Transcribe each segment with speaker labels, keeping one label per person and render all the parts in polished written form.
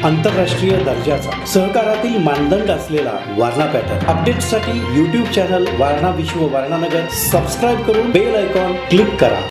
Speaker 1: आंतरराष्ट्रीय दर्जाचा सहकारातील मानदंड असलेला वारणा पॅटर्न अपडेट्ससाठी YouTube चॅनल वारणा विश्व वारणानगर सबस्क्राइब करून बेल आयकॉन क्लिक करा।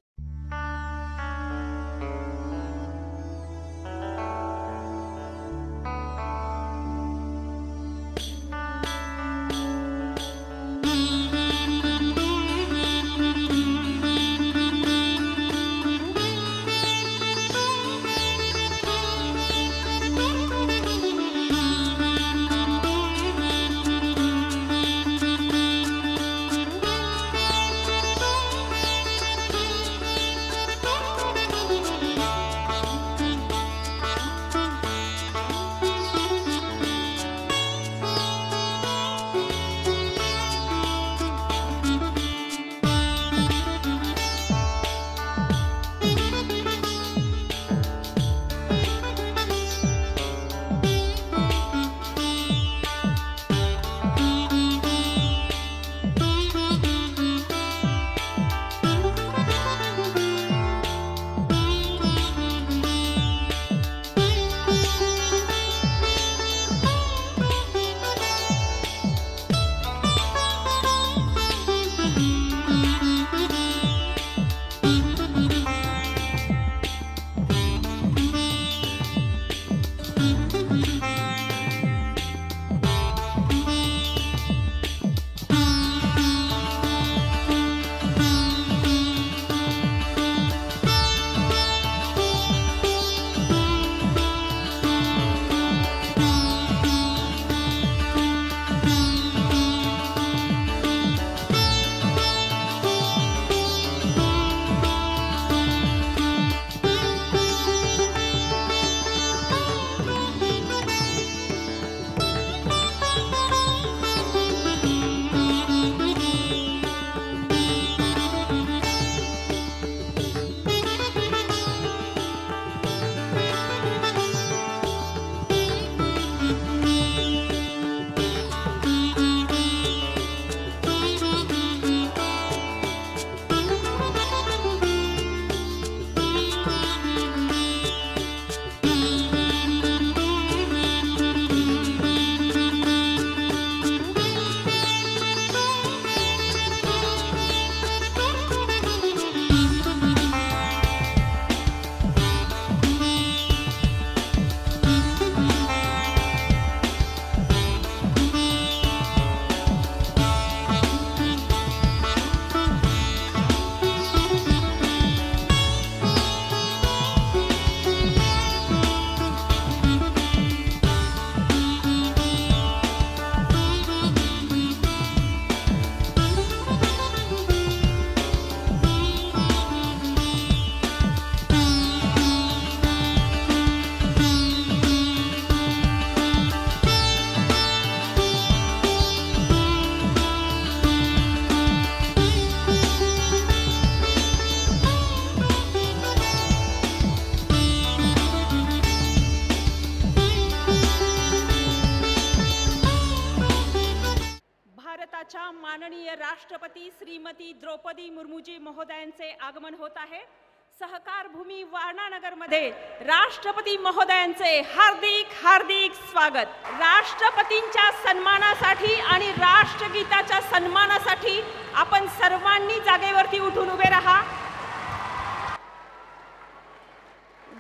Speaker 2: माननीय राष्ट्रपती श्रीमती द्रौपदी मुर्मूजी महोदयांचे आगमन होत आहे। सहकार भूमी वारणानगर मध्ये राष्ट्रपती महोदयांचे हार्दिक हार्दिक स्वागत। राष्ट्रपतींच्या सन्मानासाठी आणि राष्ट्रगीताच्या सन्मानासाठी आपण सर्वांनी जागेवरती उठून उभे राहा।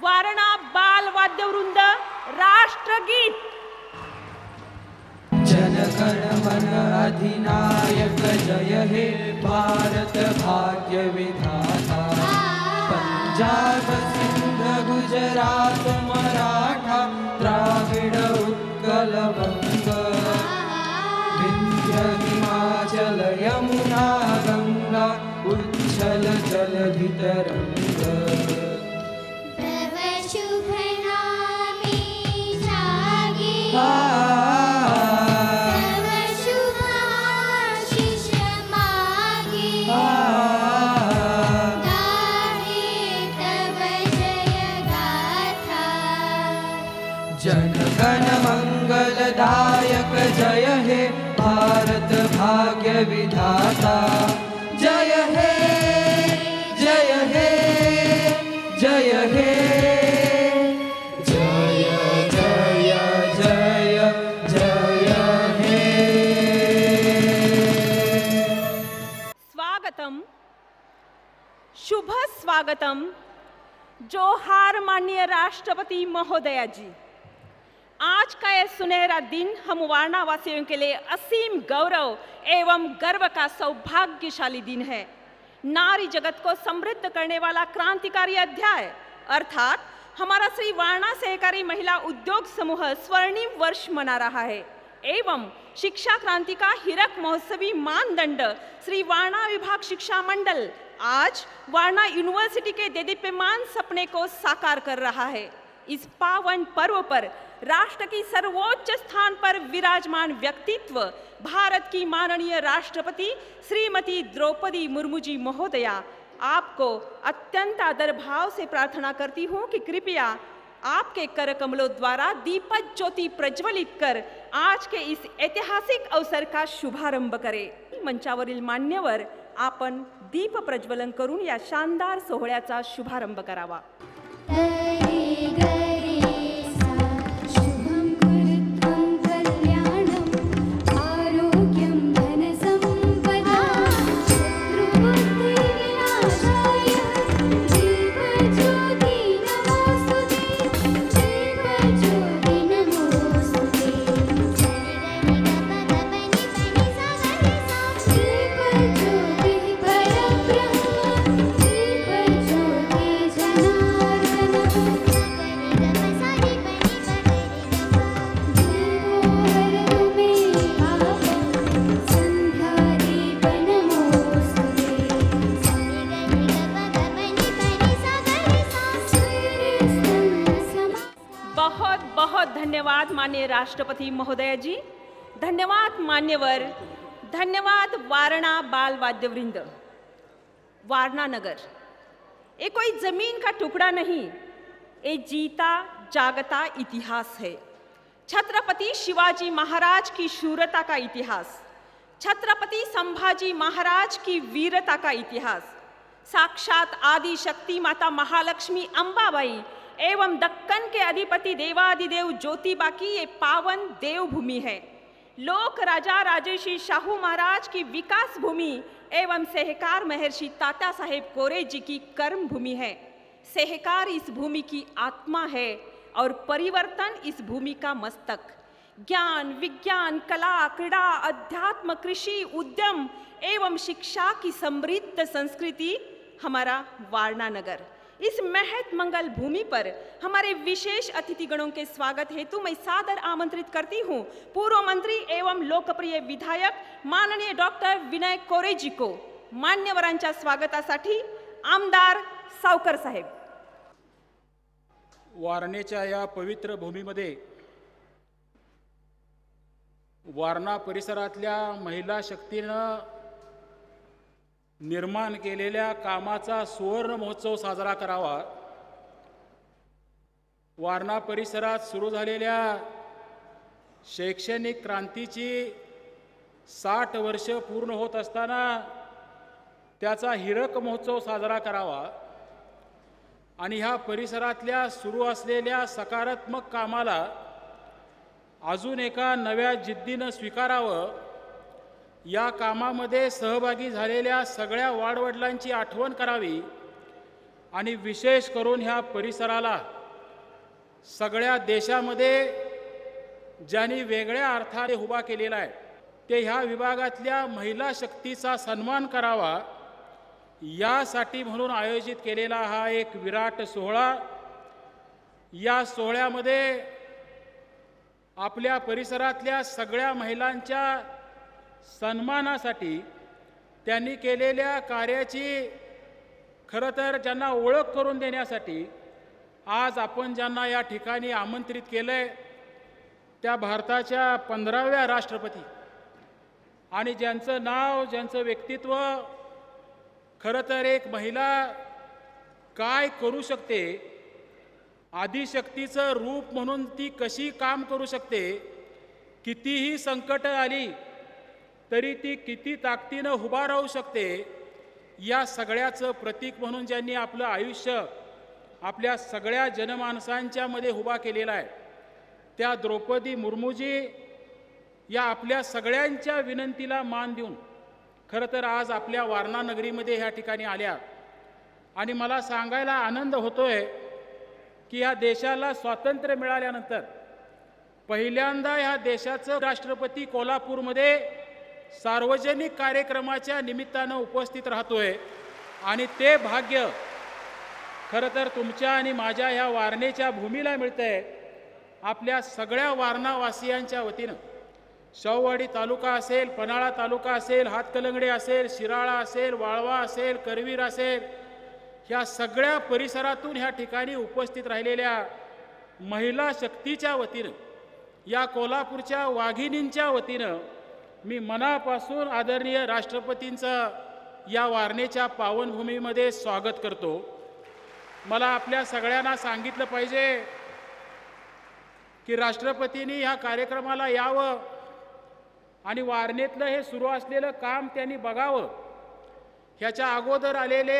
Speaker 2: वारणा बाल वाद्यवृंद राष्ट्रगीत।
Speaker 3: जनगण मन अधिनायक जय हे भारत भाग्य विधाता। पंजाब सिंध गुजरात मराठा द्राविड उत्कल बंग। विंध्य हिमाचल यमुना गंगा उच्छल जलधि तरंग।
Speaker 4: शुभ नामी जागे
Speaker 3: जनगण मंगलदायक जय हे भारत भाग्य विधाता। जय हे जय हे जय हे जय जय
Speaker 2: स्वागतम। जोहार माननीय राष्ट्रपति महोदया जी। आज का यह सुनहरा दिन हम वाराणसियों के लिए असीम गौरव एवं गर्व का सौभाग्यशाली दिन है। नारी जगत को समृद्ध करने वाला क्रांतिकारी अध्याय अर्थात हमारा श्री वारणा सहकारी महिला उद्योग समूह स्वर्णिम वर्ष मना रहा है एवं शिक्षा क्रांति का हीरक महोत्सवी मानदंड श्री वारणा विभाग शिक्षा मंडल आज वारणा यूनिवर्सिटी के देदीप्यमान सपने को साकार कर रहा है। इस पावन पर्व पर राष्ट्र की सर्वोच्च स्थान पर विराजमान व्यक्तित्व भारत की माननीय राष्ट्रपति श्रीमती द्रौपदी मुर्मू जी महोदया, आपको अत्यंत आदर भाव से प्रार्थना करती हूँ कि कृपया आपके कर कमलों द्वारा दीपक ज्योति प्रज्वलित कर आज के इस ऐतिहासिक अवसर का शुभारंभ करें। मंचावरील मान्यवर आपण दीप प्रज्वलन करून या शानदार सोहळ्याचा शुभारंभ करावा। धन्यवाद माननीय राष्ट्रपति महोदय जी। धन्यवाद मान्यवर। धन्यवाद वारणा बाल वाद्यवृंद। वारणा नगर ये कोई जमीन का टुकड़ा नहीं, ये जीता जागता इतिहास है। छत्रपति शिवाजी महाराज की शूरता का इतिहास, छत्रपति संभाजी महाराज की वीरता का इतिहास, साक्षात आदि शक्ति माता महालक्ष्मी अंबाबाई एवं दक्कन के अधिपति देवादिदेव ज्योतिबा की ये पावन देवभूमि है। लोक राजा राजर्षि शाहू महाराज की विकास भूमि एवं सहकार महर्षि तात्या साहेब कोरे जी की कर्म भूमि है। सहकार इस भूमि की आत्मा है और परिवर्तन इस भूमि का मस्तक। ज्ञान, विज्ञान, कला, क्रीड़ा, अध्यात्म, कृषि, उद्यम एवं शिक्षा की समृद्ध संस्कृति हमारा वारणा नगर। इस महत मंगल भूमि पर हमारे विशेष अतिथिगणों के स्वागत हेतु मैं सादर आमंत्रित करती हूं पूर्व मंत्री एवं लोकप्रिय विधायक माननीय डॉक्टर विनय कोरे जी को। मान्यवरांच्या स्वागतासाठी आमदार सावकर साहेब।
Speaker 5: वारणेच्या या पवित्र भूमीमध्ये वारणा परिसरातल्या महिला शक्तीनं निर्माण केलेल्या कामाचा सुवर्ण महोत्सव साजरा करावा। वारणा परिसरात सुरू झालेल्या शैक्षणिक क्रांतीची 60 वर्ष पूर्ण होत असताना त्याचा हीरक महोत्सव साजरा करावा आणि ह्या परिसरातल्या सुरू असलेल्या सकारात्मक कामाला अजून एका नव्या जिद्दीनं स्वीकारावं। या कामामध्ये सहभागी झालेल्या सगळ्या वाडवडिलांची आठवण करावी आणि विशेष करून ह्या परिसराला सगळ्या देशामध्ये ज्यांनी वेगळ्या अर्थाने उभा केलेला आहे ते ह्या विभागातल्या महिला शक्तीचा सन्मान करावा, यासाठी म्हणून आयोजित केलेला हा एक विराट सोहळा। या सोहळ्यामध्ये आपल्या परिसरातल्या सगळ्या महिलांच्या सन्मानासाठी त्यांनी केलेल्या कार्याची खरं तर ज्यांना ओळख करून देण्यासाठी आज आपण ज्यांना या ठिकाणी आमंत्रित केलंय त्या भारताच्या 15व्या राष्ट्रपती आणि ज्यांचं नाव, ज्यांचं व्यक्तित्व खरं तर एक महिला काय करू शकते, आदिशक्तीचं रूप म्हणून ती कशी काम करू शकते, कितीही संकट आली तरी ती किती ताकदीनं उभा राहू शकते, या सगळ्याचं प्रतीक म्हणून ज्यांनी आपलं आयुष्य आपल्या सगळ्या जनमानसांच्या मध्ये उभा केलेला आहे त्या द्रौपदी मुर्मूजी या आपल्या सगळ्यांच्या विनंतीला मान देऊन खरं तर आज आपल्या वारणा नगरीमध्ये ह्या ठिकाणी आल्या आणि मला सांगायला आनंद होतोय की या देशाला स्वातंत्र्य मिळाल्यानंतर पहिल्यांदा ह्या देशाचं राष्ट्रपती कोल्हापूरमध्ये सार्वजनिक कार्यक्रमाच्या निमित्तानं उपस्थित राहतोय आणि ते भाग्य खरं तर तुमच्या आणि माझ्या ह्या वारणेच्या भूमीला मिळतंय. आपल्या सगळ्या वारणावासियांच्या वतीनं शाहूवाडी तालुका असेल, पन्हाळा तालुका असेल, हातकलंगडे असेल, शिराळा असेल, वाळवा असेल, करवीर असेल, ह्या सगळ्या परिसरातून ह्या ठिकाणी उपस्थित राहिलेल्या महिला शक्तीच्या वतीनं, या कोल्हापूरच्या वाघिणींच्या वतीनं मी मनापासून आदरणीय राष्ट्रपतींचं या वारणेच्या पावनभूमीमध्ये स्वागत करतो. मला आपल्या सगळ्यांना सांगितलं पाहिजे की राष्ट्रपतींनी ह्या कार्यक्रमाला यावं आणि वारणेतलं हे सुरू असलेलं काम त्यांनी बघावं. ह्याच्या अगोदर आलेले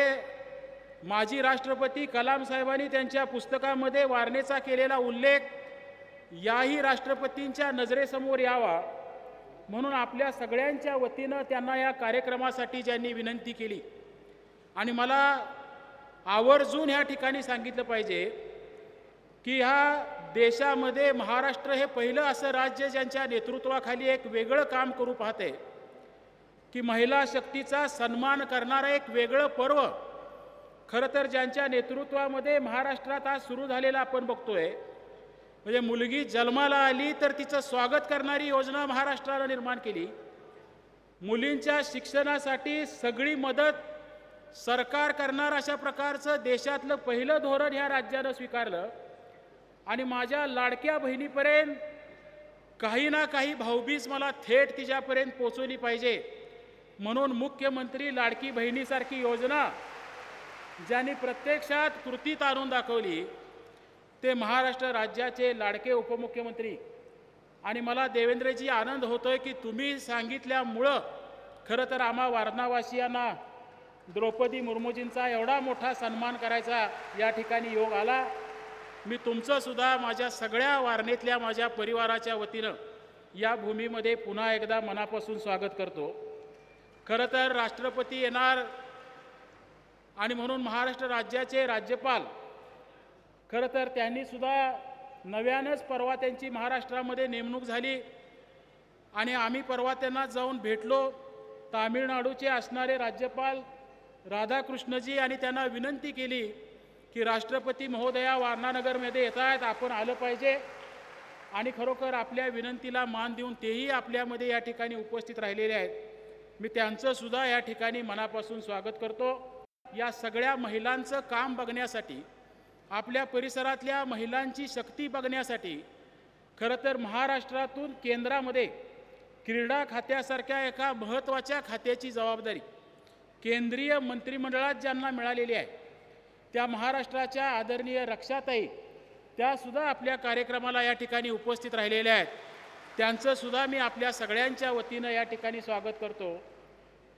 Speaker 5: माजी राष्ट्रपती कलाम साहेबांनी त्यांच्या पुस्तकामध्ये वारणेचा केलेला उल्लेख याही राष्ट्रपतींच्या नजरेसमोर यावा म्हणून आपल्या सगळ्यांच्या वतीनं त्यांना या कार्यक्रमासाठी ज्यांनी विनंती केली. आणि मला आवर्जून ह्या ठिकाणी सांगितलं पाहिजे की ह्या देशामध्ये महाराष्ट्र हे पहिलं असं राज्य ज्यांच्या नेतृत्वाखाली एक वेगळं काम करू पाहते की महिला शक्तीचा सन्मान करणारं एक वेगळं पर्व खरं तर ज्यांच्या नेतृत्वामध्ये महाराष्ट्रात आज सुरू झालेलं आपण बघतोय. म्हणजे मुलगी जन्माला आली तर तिचं स्वागत करणारी योजना महाराष्ट्रानं निर्माण केली. मुलींच्या शिक्षणासाठी सगळी मदत सरकार करणार अशा प्रकारचं देशातलं पहिलं धोरण ह्या राज्यानं स्वीकारलं. आणि माझ्या लाडक्या बहिणीपर्यंत काही ना काही भाऊबीज मला थेट तिच्यापर्यंत पोचवली पाहिजे म्हणून मुख्यमंत्री लाडकी बहिणीसारखी योजना ज्यांनी प्रत्यक्षात कृतीत आणून दाखवली ते महाराष्ट्र राज्याचे लाडके उपमुख्यमंत्री. आणि मला देवेंद्रजी आनंद होतोय की तुम्ही सांगितल्यामुळं खरं तर आम्हा वारणावासियांना द्रौपदी मुर्मूजींचा एवढा मोठा सन्मान करायचा या ठिकाणी योग आला. मी तुमचं सुद्धा माझ्या सगळ्या वारणेतल्या माझ्या परिवाराच्या वतीनं या भूमीमध्ये पुन्हा एकदा मनापासून स्वागत करतो. खरं तर राष्ट्रपती येणार आणि म्हणून महाराष्ट्र राज्याचे राज्यपाल खरं तर त्यांनी सुद्धा नव्यानंच परवा त्यांची महाराष्ट्रामध्ये नेमणूक झाली आणि आम्ही परवा त्यांना जाऊन भेटलो. तामिळनाडूचे असणारे राज्यपाल राधाकृष्णजी आणि त्यांना विनंती केली की राष्ट्रपती महोदया वारणानगरमध्ये येत आहेत, आपण आलं पाहिजे. आणि खरोखर आपल्या विनंतीला मान देऊन तेही आपल्यामध्ये या ठिकाणी उपस्थित राहिलेले आहेत. मी त्यांचं सुद्धा या ठिकाणी मनापासून स्वागत करतो. या सगळ्या महिलांचं काम बघण्यासाठी, आपल्या परिसरातल्या महिलांची शक्ती बघण्यासाठी खरं तर महाराष्ट्रातून केंद्रामध्ये क्रीडा खात्यासारख्या एका महत्त्वाच्या खात्याची जबाबदारी केंद्रीय मंत्रिमंडळात ज्यांना मिळालेली आहे त्या महाराष्ट्राच्या आदरणीय रक्षाताई त्यासुद्धा आपल्या कार्यक्रमाला या ठिकाणी उपस्थित राहिलेल्या आहेत. त्यांचंसुद्धा मी आपल्या सगळ्यांच्या वतीनं या ठिकाणी स्वागत करतो.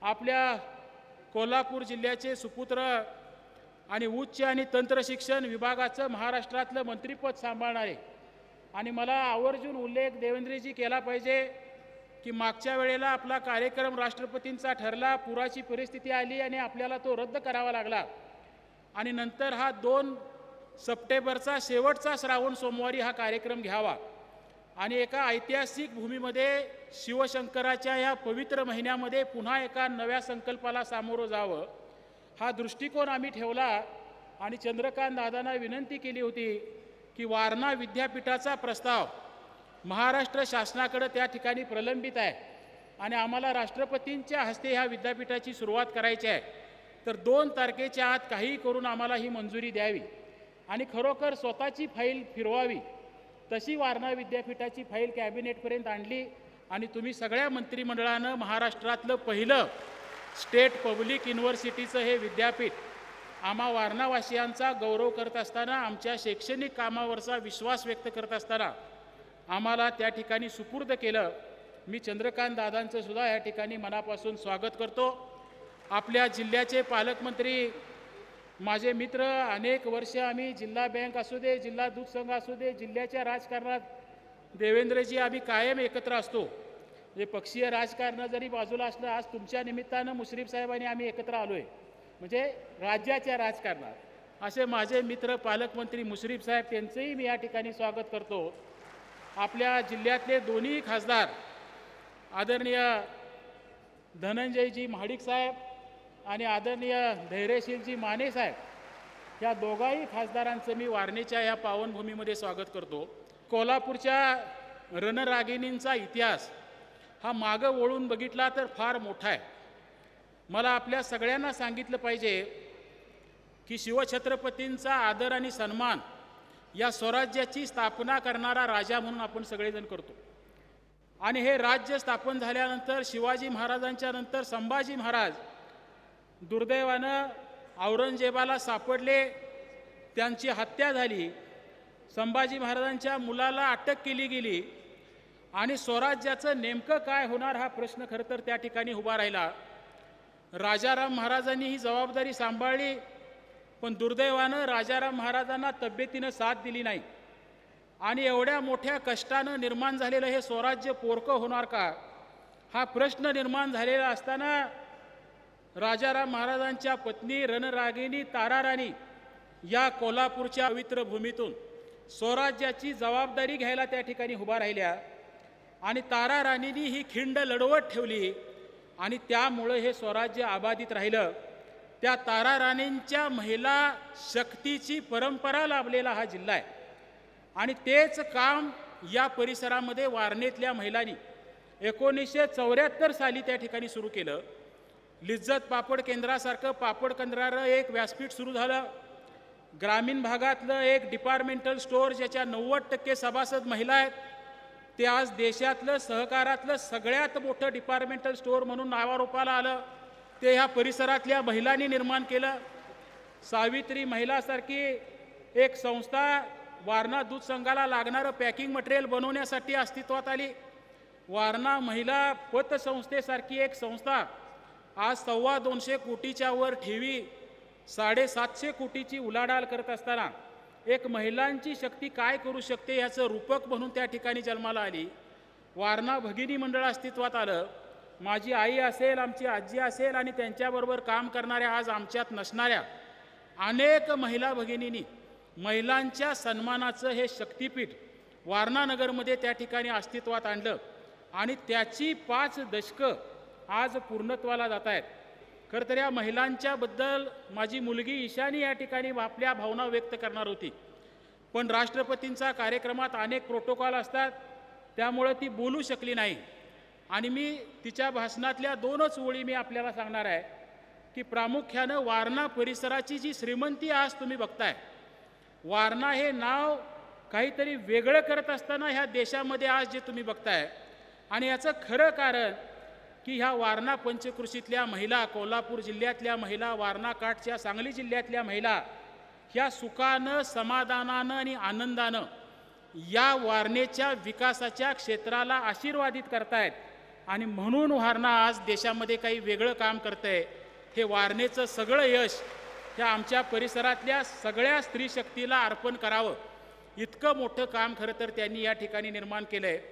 Speaker 5: आपल्या कोल्हापूर जिल्ह्याचे सुपुत्र आणि उच्च आणि तंत्रशिक्षण विभागाचं महाराष्ट्रातलं मंत्रिपद सांभाळणारे आणि मला आवर्जून उल्लेख देवेंद्रजी केला पाहिजे की मागच्या वेळेला आपला कार्यक्रम राष्ट्रपतींचा ठरला, पुराची परिस्थिती आली आणि आपल्याला तो रद्द करावा लागला आणि नंतर हा 2 सप्टेंबरचा शेवटचा श्रावण सोमवारी हा कार्यक्रम घ्यावा आणि एका ऐतिहासिक भूमीमध्ये शिवशंकराच्या या पवित्र महिन्यामध्ये पुन्हा एका नव्या संकल्पाला सामोरं जावं हा दृष्टिकोन आम्ही ठेवला. आणि चंद्रकांत दादांना विनंती केली होती की वारणा विद्यापीठाचा प्रस्ताव महाराष्ट्र शासनाकडे त्या ठिकाणी प्रलंबित आहे आणि आम्हाला राष्ट्रपतींच्या हस्ते ह्या विद्यापीठाची सुरुवात करायची आहे, तर 2 तारखेच्या आत काही करून आम्हाला ही मंजुरी द्यावी आणि खरोखर स्वतःची फाईल फिरवावी. तशी वारणा विद्यापीठाची फाईल कॅबिनेटपर्यंत आणली आणि तुम्ही सगळ्या मंत्रिमंडळानं महाराष्ट्रातलं पहिलं स्टेट पब्लिक युनिव्हर्सिटीचं हे विद्यापीठ आम्हा वारणावासियांचा गौरव करत असताना, आमच्या शैक्षणिक कामावरचा विश्वास व्यक्त करत असताना आम्हाला त्या ठिकाणी सुपूर्द केलं. मी चंद्रकांत दादांचं सुद्धा या ठिकाणी मनापासून स्वागत करतो. आपल्या जिल्ह्याचे पालकमंत्री माझे मित्र, अनेक वर्ष आम्ही जिल्हा बँक असू दे, जिल्हा दूध संघ असू दे, जिल्ह्याच्या राजकारणात देवेंद्रजी आम्ही कायम एकत्र असतो. म्हणजे पक्षीय राजकारण जरी बाजूला असलं, आज तुमच्या निमित्तानं मुश्रीफ साहेबांनी आम्ही एकत्र आलो आहे. म्हणजे राज्याच्या राजकारणात असे माझे मित्र पालकमंत्री मुश्रीफ साहेब, त्यांचंही मी या ठिकाणी स्वागत करतो. आपल्या जिल्ह्यातले दोन्ही खासदार आदरणीय धनंजयजी महाडिक साहेब आणि आदरणीय धैर्यशीलजी माने साहेब, या दोघाही खासदारांचं मी वारणेच्या या पावनभूमीमध्ये स्वागत करतो. कोल्हापूरच्या रणरागिणींचा इतिहास हा मागं वळून बघितला तर फार मोठा आहे. मला आपल्या सगळ्यांना सांगितलं पाहिजे की शिवछत्रपतींचा आदर आणि सन्मान या स्वराज्याची स्थापना करणारा राजा म्हणून आपण सगळेजण करतो. आणि हे राज्य स्थापन झाल्यानंतर शिवाजी महाराजांच्या नंतर संभाजी महाराज दुर्दैवानं औरंगजेबाला सापडले, त्यांची हत्या झाली. संभाजी महाराजांच्या मुलाला अटक केली गेली आणि स्वराज्याचं नेमकं काय होणार हा प्रश्न खरं तर त्या ठिकाणी उभा राहिला. राजाराम महाराजांनी ही जबाबदारी सांभाळली, पण दुर्दैवानं राजाराम महाराजांना तब्येतीनं साथ दिली नाही आणि एवढ्या मोठ्या कष्टानं निर्माण झालेलं हे स्वराज्य पोरकं होणार का हा प्रश्न निर्माण झालेला असताना राजाराम महाराजांच्या पत्नी रणरागिणी ताराराणी या कोल्हापूरच्या पवित्र भूमीतून स्वराज्याची जबाबदारी घ्यायला त्या ठिकाणी उभा राहिल्या आणि ताराराणींनी ही खिंड लढवत ठेवली आणि त्यामुळे हे स्वराज्य अबाधित राहिलं. त्या ताराराणींच्या महिला शक्तीची परंपरा लाभलेला हा जिल्हा आहे आणि तेच काम या परिसरामध्ये वारणेतल्या महिलांनी 1974 साली त्या ठिकाणी सुरू केलं. लिज्जत पापड केंद्रासारखं पापड केंद्राचं एक व्यासपीठ सुरू झालं. ग्रामीण भागातलं एक डिपार्टमेंटल स्टोअर ज्याच्या 90% सभासद महिला आहेत, ते आज देशातलं सहकारातलं सगळ्यात मोठं डिपार्टमेंटल स्टोअर म्हणून नावारूपाला आलं. ते ह्या परिसरातल्या महिलांनी निर्माण केलं. सावित्री महिलासारखी एक संस्था वारणा दूध संघाला लागणारं पॅकिंग मटेरियल बनवण्यासाठी अस्तित्वात आली. वारणा महिला पतसंस्थेसारखी एक संस्था आज 225 कोटीच्या वर ठेवी 750 कोटीची उलाढाल करत असताना एक महिलांची शक्ती काय करू शकते याचं रूपक म्हणून त्या ठिकाणी जन्माला आली. वारणा भगिनी मंडळ अस्तित्वात आलं. माझी आई असेल, आमची आजी असेल आणि त्यांच्याबरोबर काम करणाऱ्या आज आमच्यात नसणाऱ्या अनेक महिला भगिनींनी महिलांच्या सन्मानाचं हे शक्तिपीठ वारणानगरमध्ये त्या ठिकाणी अस्तित्वात आणलं आणि त्याची 5 दशकं आज पूर्णत्वाला जात आहेत. खरं तर या महिलांच्याबद्दल माझी मुलगी ईशानी या ठिकाणी आपल्या भावना व्यक्त करणार होती, पण राष्ट्रपतींचा कार्यक्रमात अनेक प्रोटोकॉल असतात त्यामुळे ती बोलू शकली नाही आणि मी तिच्या भाषणातल्या 2च ओळी मी आपल्याला सांगणार आहे की प्रामुख्यानं वारणा परिसराची जी श्रीमंती आज तुम्ही बघताय, वारणा हे नाव काहीतरी वेगळं करत असताना ह्या देशामध्ये आज जे तुम्ही बघताय आणि याचं खरं कारण की ह्या वारणा पंचकृषीतल्या महिला, कोल्हापूर जिल्ह्यातल्या महिला, वारणा काठच्या सांगली जिल्ह्यातल्या महिला ह्या सुखानं, समाधानानं आणि आनंदानं या वारणेच्या विकासाच्या क्षेत्राला आशीर्वादित करतायत आणि म्हणून वारणा आज देशामध्ये काही वेगळं काम करतंय. हे वारणेचं सगळं यश ह्या आमच्या परिसरातल्या सगळ्या स्त्री शक्तीला अर्पण करावं, इतकं मोठं काम खरं तर त्यांनी या ठिकाणी निर्माण केलं आहे.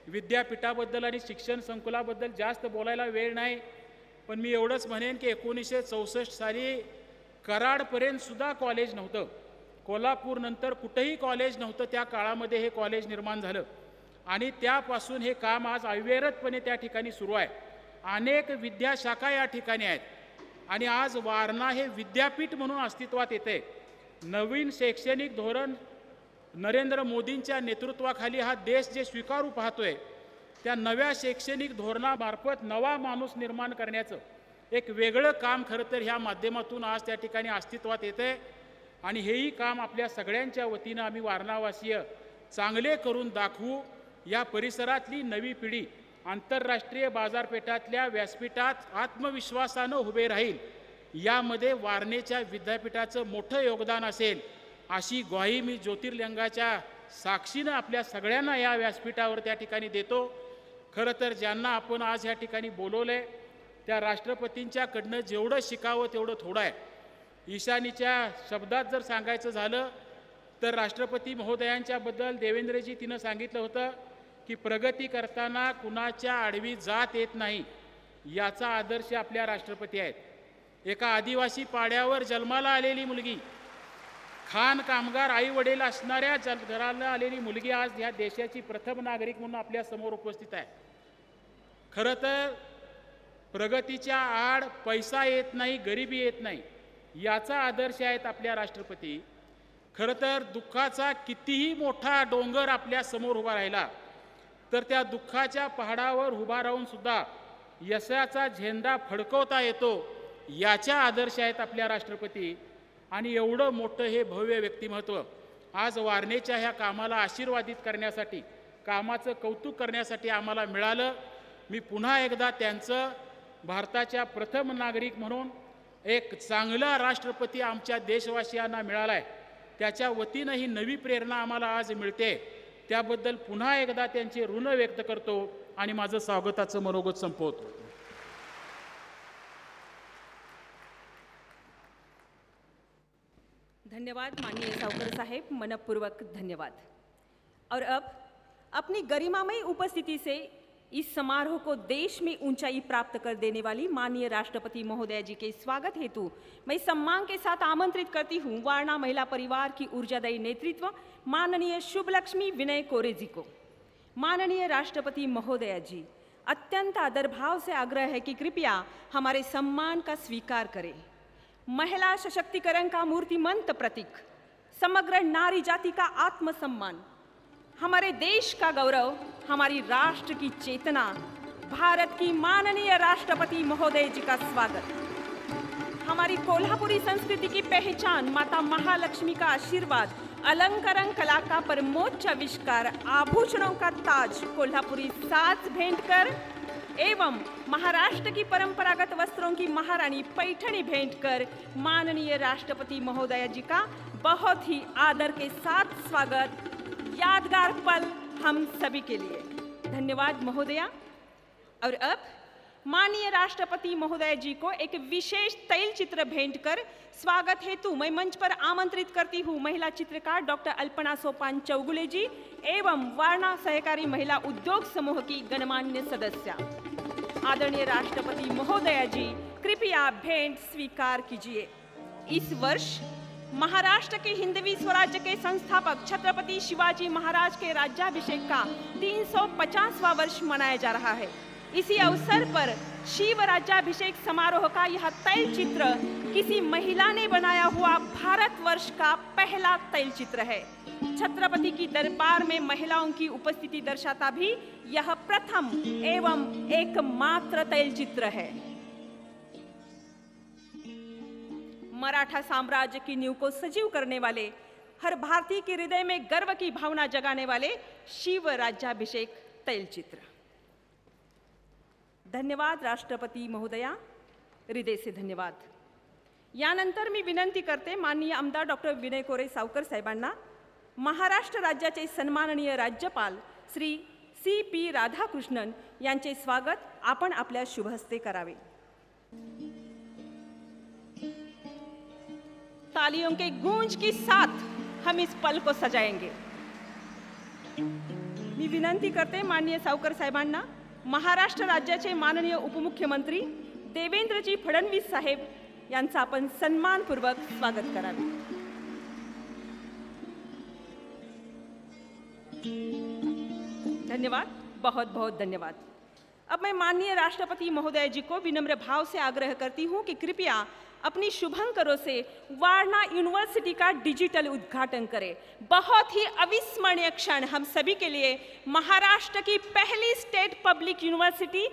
Speaker 5: विद्यापीठाबद्दल आणि शिक्षण संकुलाबद्दल जास्त बोलायला वेळ नाही, पण मी एवढंच म्हणेन की 1964 साली कराडपर्यंत सुद्धा कॉलेज नव्हतं. कोल्हापूरनंतर कुठंही कॉलेज नव्हतं. त्या काळामध्ये हे कॉलेज निर्माण झालं आणि त्यापासून हे काम आज अविरतपणे त्या ठिकाणी सुरू आहे. अनेक विद्याशाखा या ठिकाणी आहेत आणि आज वारणा हे विद्यापीठ म्हणून अस्तित्वात येते. नवीन शैक्षणिक धोरण नरेंद्र मोदींच्या नेतृत्वाखाली हा देश जे स्वीकारू पाहतोय, त्या नव्या शैक्षणिक धोरणामार्फत नवा माणूस निर्माण करण्याचं एक वेगळं काम खरं तर ह्या माध्यमातून आज त्या ठिकाणी अस्तित्वात येते आणि हेही काम आपल्या सगळ्यांच्या वतीनं आम्ही वारणावासीय चांगले करून दाखवू. या परिसरातली नवी पिढी आंतरराष्ट्रीय बाजारपेठातल्या व्यासपीठात आत्मविश्वासानं उभे राहील, यामध्ये वारणेच्या विद्यापीठाचं मोठं योगदान असेल अशी ग्वाही मी ज्योतिर्लिंगाच्या साक्षीनं आपल्या सगळ्यांना या व्यासपीठावर त्या ठिकाणी देतो. खरं तर ज्यांना आपण आज या ठिकाणी बोलवलंय त्या राष्ट्रपतींच्याकडनं जेवढं शिकावं तेवढं थोडं आहे. ईशानीच्या शब्दात जर सांगायचं झालं तर राष्ट्रपती महोदयांच्याबद्दल देवेंद्रजी तिनं सांगितलं होतं की प्रगती करताना कुणाच्या आडवी जात येत नाही, याचा आदर्श आपल्या राष्ट्रपती आहेत. एका आदिवासी पाड्यावर जन्माला आलेली मुलगी, खाण कामगार आई वडील असणाऱ्या घराला आलेली मुलगी आज ह्या देशाची प्रथम नागरिक म्हणून आपल्या समोर उपस्थित आहे. खरं तर प्रगतीच्या आड पैसा येत नाही, गरिबी येत नाही, याचा आदर्श आहेत आपल्या राष्ट्रपती. खरं तर दुःखाचा कितीही मोठा डोंगर आपल्या समोर उभा राहिला तर त्या दुःखाच्या पहाडावर उभा राहून सुद्धा यशाचा झेंडा फडकवता येतो, याच्या आदर्श आहेत आपल्या राष्ट्रपती. आणि एवढं मोठं हे भव्य व्यक्तिमत्व आज वारणेच्या ह्या कामाला आशीर्वादित करण्यासाठी, कामाचं कौतुक करण्यासाठी आम्हाला मिळालं. मी पुन्हा एकदा त्यांचं भारताच्या प्रथम नागरिक म्हणून एक चांगला राष्ट्रपती आमच्या देशवासियांना मिळाला आहे, त्याच्या वतीनं ही नवी प्रेरणा आम्हाला आज मिळते. त्याबद्दल पुन्हा एकदा त्यांचे ऋण व्यक्त करतो आणि माझं स्वागताचं मनोगत संपवतो.
Speaker 2: धन्यवाद माननीय सावकर साहेब, मनपूर्वक धन्यवाद. और अब अपनी गरिमामयी उपस्थिति से इस समारोह को देश में ऊंचाई प्राप्त कर देने वाली माननीय राष्ट्रपति महोदय जी के स्वागत हेतु मैं सम्मान के साथ आमंत्रित करती हूं वारणा महिला परिवार की ऊर्जादायी नेतृत्व माननीय शुभलक्ष्मी विनय कोरे जी को. माननीय राष्ट्रपति महोदय जी, अत्यंत आदर भाव से आग्रह है कि कृपया हमारे सम्मान का स्वीकार करें. महिला सशक्तिकरण का मूर्तिमंत प्रतीक, समग्र नारी जाति का आत्मसम्मान, हमारे देश का गौरव, हमारी राष्ट्र की चेतना, भारत की माननीय राष्ट्रपति महोदय जी का स्वागत. हमारी कोल्हापुरी संस्कृति की पहचान माता महालक्ष्मी का आशीर्वाद, अलंकरण कला का परमोच्च आविष्कार, आभूषणों का ताज, कोल्हापुरी साज भेंट कर एवं महाराष्ट्र की परंपरागत वस्त्रों की महारानी पैठणी भेंट कर माननीय राष्ट्रपति महोदय जी का बहुत ही आदर के साथ स्वागत. यादगार पल हम सभी के लिए. धन्यवाद महोदया. और अब माननीय राष्ट्रपति महोदय जी को एक विशेष तैल चित्र भेंट कर स्वागत हेतु मैं मंच पर आमंत्रित करती हूँ महिला चित्रकार डॉक्टर अल्पना सोपान चौगुले जी एवं वारणा सहकारी महिला उद्योग समूह की गणमान्य सदस्या. आदरणीय राष्ट्रपति महोदय जी, कृपया भेंट स्वीकार कीजिए. इस वर्ष महाराष्ट्र के हिंदवी स्वराज्य के संस्थापक छत्रपति शिवाजी महाराज के राज्याभिषेक का 350वां वर्ष मनाया जा रहा है. इसी अवसर पर शिव राज्याभिषेक समारोह का यह तैल चित्र किसी महिला ने बनाया हुआ भारतवर्ष का पहला तैल चित्र है. छत्रपति की दरबार में महिलाओं की उपस्थिति दर्शाता भी यह प्रथम एवं एकमात्र तैल चित्र है. मराठा साम्राज्य की नींव को सजीव करने वाले, हर भारतीय के हृदय में गर्व की भावना जगाने वाले शिव राज्याभिषेक तैल चित्र. धन्यवाद राष्ट्रपती महोदया, हृदय से धन्यवाद. यानंतर मी विनंती करते माननीय आमदार डॉक्टर विनय कोरे सावकर साहेबांना महाराष्ट्र राज्याचे सन्माननीय राज्यपाल श्री CP राधाकृष्णन यांचे स्वागत आपण आपल्या शुभहस्ते करावे. तालियों के गूंज के साथ हम इस पल को सजाएंगे. मी विनंती करते माननीय सावकर साहेबांना महाराष्ट्र राज्याचे माननीय उपमुख्यमंत्री देवेंद्रजी फडणवीस साहेब यांचं आपण सन्मानपूर्वक स्वागत करावे. धन्यवाद, बहुत बहुत धन्यवाद. अब मैं माननीय राष्ट्रपति महोदय जी को विनम्र भाव से आग्रह करती हूं कि कृपया अपनी शुभंकरों से वारणा यूनिवर्सिटी का डिजिटल उद्घाटन करें. बहुत ही अविस्मरणीय क्षण हम सभी के लिए. महाराष्ट्र की पहली state public university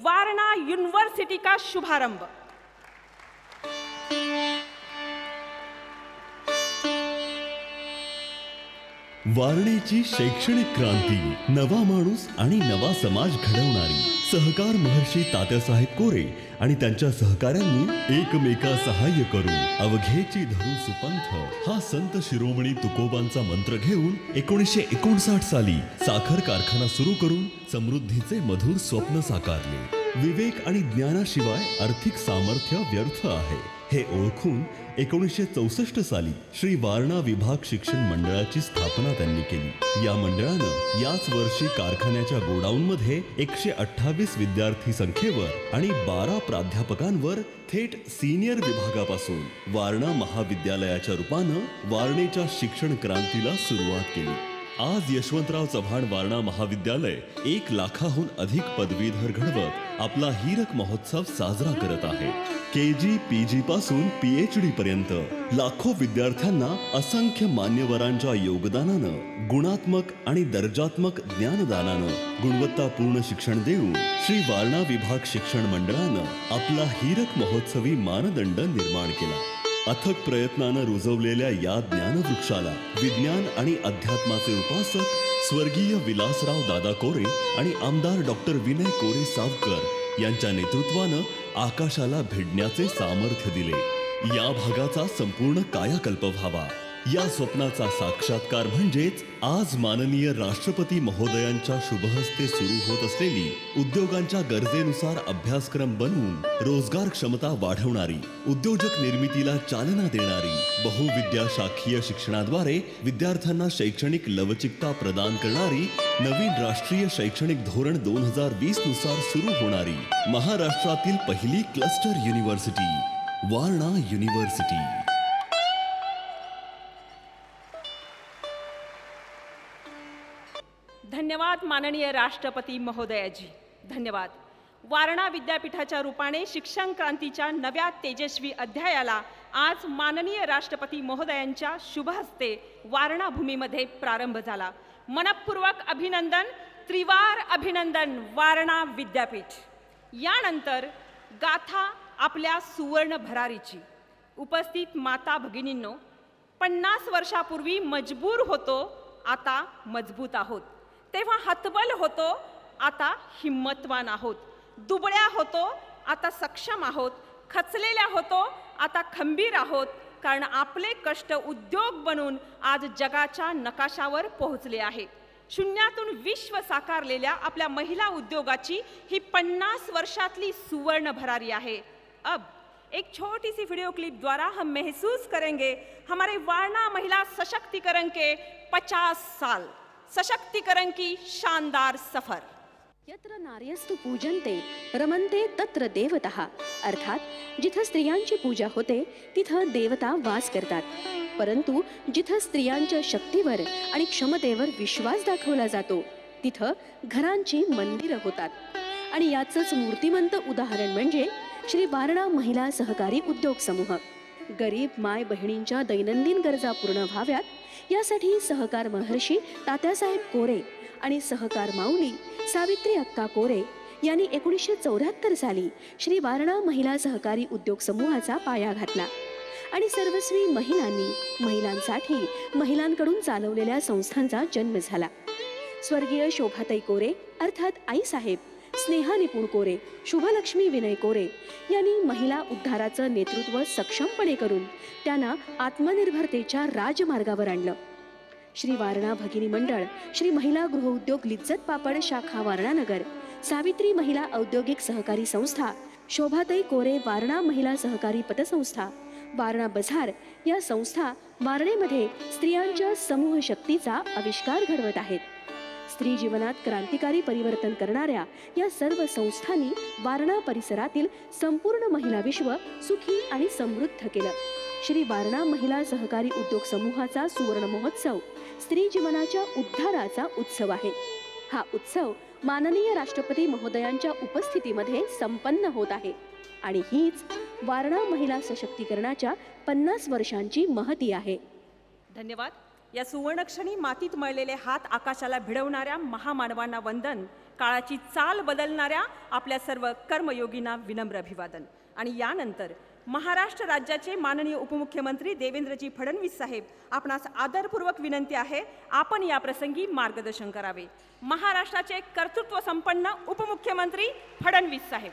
Speaker 2: Warna university का शुभारंभ.
Speaker 6: वारणेची शैक्षणिक क्रांती, नवा माणूस आणि नवा समाज घडवणारी सहकार महर्षी तात्यासाहेब कोरे आणि त्यांच्या सहकाऱ्यांनी एकमेका सहाय्य करून अवघेची धरू सुपंथ हा संत शिरोमणी तुकोबांचा मंत्र घेऊन 1959 साली साखर कारखाना सुरू करून समृद्धीचे मधुर स्वप्न साकारले. विवेक आणि ज्ञानाशिवाय आर्थिक सामर्थ्य व्यर्थ आहे हे ओळखून 1964 साली श्री वारणा विभाग शिक्षण मंडळाची स्थापना त्यांनी केली. या मंडळानं याच वर्षी कारखान्याच्या गोडाऊनमध्ये 128 विद्यार्थी संख्येवर आणि 12 प्राध्यापकांवर थेट सिनियर विभागापासून वारणा महाविद्यालयाच्या रूपानं वारणेच्या शिक्षण क्रांतीला सुरुवात केली. आज यशवंतराव चव्हाण वारणा महाविद्यालय 1 लाखाहून अधिक पदवीधर घडवत आपला हीरक महोत्सव साजरा करत आहे. KG PG पासून PhD पर्यंत लाखो विद्यार्थ्यांना असंख्य मान्यवरांच्या योगदानानं, गुणात्मक आणि दर्जात्मक ज्ञानदानानं गुणवत्तापूर्ण शिक्षण देऊन श्री वारणा विभाग शिक्षण मंडळानं आपला हीरक महोत्सवी मानदंड निर्माण केला. अथक प्रयत्नानं रुजवलेल्या या ज्ञानवृक्षाला विज्ञान आणि अध्यात्माचे उपासक स्वर्गीय विलासराव दादा कोरे आणि आमदार डॉक्टर विनय कोरे सावकर यांच्या नेतृत्वानं आकाशाला भिडण्याचे सामर्थ्य दिले. या भागाचा संपूर्ण कायाकल्प व्हावा या स्वप्नाचा साक्षात्कार म्हणजेच आज माननीय राष्ट्रपती महोदयांच्या शुभहस्ते सुरू होत असलेली उद्योगांच्या गरजेनुसार अभ्यासक्रम बनवून रोजगार क्षमता वाढवणारी, उद्योजक निर्मितीला चालना देणारी, बहुविद्या शाखीय शिक्षणाद्वारे विद्यार्थ्यांना शैक्षणिक लवचिकता प्रदान करणारी, नवीन राष्ट्रीय शैक्षणिक धोरण 2020 नुसार सुरू होणारी महाराष्ट्रातील पहिली क्लस्टर युनिव्हर्सिटी वारणा युनिव्हर्सिटी.
Speaker 2: धन्यवाद माननीय राष्ट्रपती महोदयाजी. धन्यवाद. वारणा विद्यापीठाच्या रूपाने शिक्षण क्रांतीच्या नव्या तेजस्वी अध्यायाला आज माननीय राष्ट्रपती महोदयांच्या शुभहस्ते वारणा भूमीमध्ये प्रारंभ झाला. मनपूर्वक अभिनंदन, त्रिवार अभिनंदन वारणा विद्यापीठ. यानंतर गाथा आपल्या सुवर्ण भरारीची. उपस्थित माता भगिनींनो, 50 वर्षापूर्वी मजबूर होतो, आता मजबूत आहोत. तेव्हा हतबल होतो, आता हिम्मतवान आहोत. दुबळ्या होतो, आता सक्षम आहोत. खचलेल्या होतो, आता खंबीर आहोत. कारण आपले कष्ट उद्योग बनून आज जगाच्या नकाशावर पोहोचले आहे. शून्यातून विश्व साकारलेल्या आपल्या महिला उद्योगाची ही 50 वर्षातली सुवर्ण भरारी आहे. अब एक छोटी सी वीडियो क्लिप द्वारा हम महसूस करेंगे हमारे वारणा महिला सशक्तिकरण के 50 साल, सशक्तिकरण की शानदार सफर.
Speaker 7: यत्र नार्यस्तु पूजन्ते रमन्ते तत्र देवतः. अर्थात जिथं स्त्रियांची पूजा होते तिथं देवता वास करतात. परंतु जिथं स्त्रियांच्या शक्तीवर आणि क्षमतेवर विश्वास दाखवला जातो तिथं घरांची मंदिरं होतात. आणि याचंच मूर्तिमंत उदाहरण म्हणजे श्री वारणा महिला सहकारी उद्योग समूह. गरीब माय बहिणींच्या दैनंदिन गरजा पूर्ण व्हाव्यात यासाठी सहकार महर्षी तात्यासाहेब कोरे आणि सहकार माऊली सावित्री अक्का कोरे यांनी 1974 साली श्री वारणा महिला सहकारी उद्योग समूहाचा पाया घातला. आणि सर्वस्वी महिलांनी महिलांसाठी महिलांकडून चालवलेल्या संस्थांचा जन्म झाला. स्वर्गीय शोभाताई कोरे अर्थात आईसाहेब, स्नेहा निपुण कोरे, शुभलक्ष्मी विनय कोरे यांनी महिला उद्धाराचं नेतृत्व सक्षमपणे करून त्यांना आत्मनिर्भरतेच्या राजमार्गावर आणलं. श्री वारणा भगिनी मंडळ, श्री महिला गृहउद्योग लिज्जत पापड शाखा वारणानगर, सावित्री महिला औद्योगिक सहकारी संस्था, शोभाताई कोरे वारणा महिला सहकारी पतसंस्था, वारणा बझार या संस्था वारणेमध्ये स्त्रियांच्या समूह शक्तीचा आविष्कार घडवत आहेत. स्त्री जीवनात क्रांतिकारी परिवर्तन करणाऱ्या या सर्व संस्थांनी वारणा परिसरातील संपूर्ण महिला विश्व सुखी आणि समृद्ध केलं. श्री वारणा महिला सहकारी उद्योग समूहाचा सुवर्ण महोत्सव स्त्री जीवनाच्या उद्धाराचा उत्सव आहे. हा उत्सव माननीय राष्ट्रपती महोदयांच्या उपस्थितीमध्ये संपन्न होत आहे आणि हीच वारणा महिला सशक्तीकरणाच्या 50 वर्षांची महती आहे.
Speaker 2: धन्यवाद. या सुवर्णक्षणी मातीत मळलेले हात आकाशाला भिडवणाऱ्या महामानवांना वंदन. काळाची चाल बदलणाऱ्या आपल्या सर्व कर्मयोगींना विनम्र अभिवादन. आणि यानंतर महाराष्ट्र राज्याचे माननीय उपमुख्यमंत्री देवेंद्रजी फडणवीस साहेब, आपणास आदरपूर्वक विनंती आहे आपण या प्रसंगी मार्गदर्शन करावे. महाराष्ट्राचे कर्तृत्व संपन्न उपमुख्यमंत्री फडणवीस साहेब.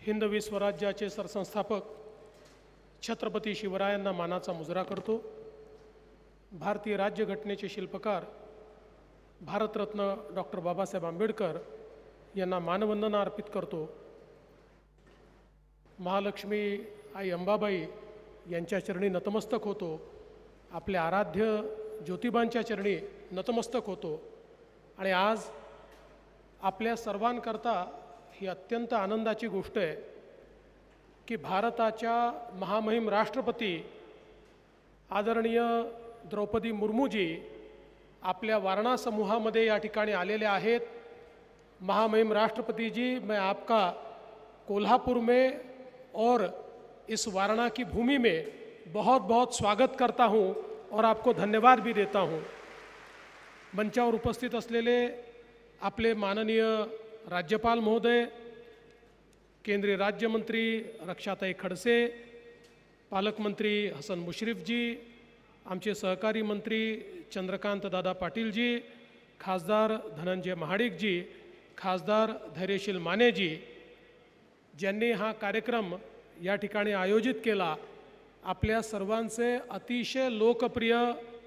Speaker 8: हिंदवी स्वराज्याचे सरसंस्थापक छत्रपती शिवरायांना मानाचा मुजरा करतो. भारतीय राज्यघटनेचे शिल्पकार भारतरत्न डॉक्टर बाबासाहेब आंबेडकर यांना मानवंदना अर्पित करतो. महालक्ष्मी आई अंबाबाई यांच्या चरणी नतमस्तक होतो. आपल्या आराध्य ज्योतिबांच्या चरणी नतमस्तक होतो. आणि आज आपल्या सर्वांकरता ही अत्यंत आनंदाची गोष्ट आहे की भारताच्या महामहिम राष्ट्रपती आदरणीय द्रौपदी मुर्मूजी आपल्या वारणा समूहामध्ये या ठिकाणी आलेले आहेत. महामहिम राष्ट्रपति जी, मैं आपका कोल्हापुर में और इस वारणा की भूमि में बहुत बहुत स्वागत करता हूं और आपको धन्यवाद भी देता हूं. मंचावर उपस्थित असलेले आपले माननीय राज्यपाल महोदय, केंद्रीय राज्यमंत्री रक्षाताई खडसे, पालकमंत्री हसन मुश्रीफ जी, आमचे सहकारी मंत्री चंद्रकांत दादा पाटील जी, खासदार धनंजय महाडिक जी, खासदार धैर्यशील माने जी, ज्यांनी हा कार्यक्रम या ठिकाणी आयोजित केला. आपल्या सर्वांचे अतिशय लोकप्रिय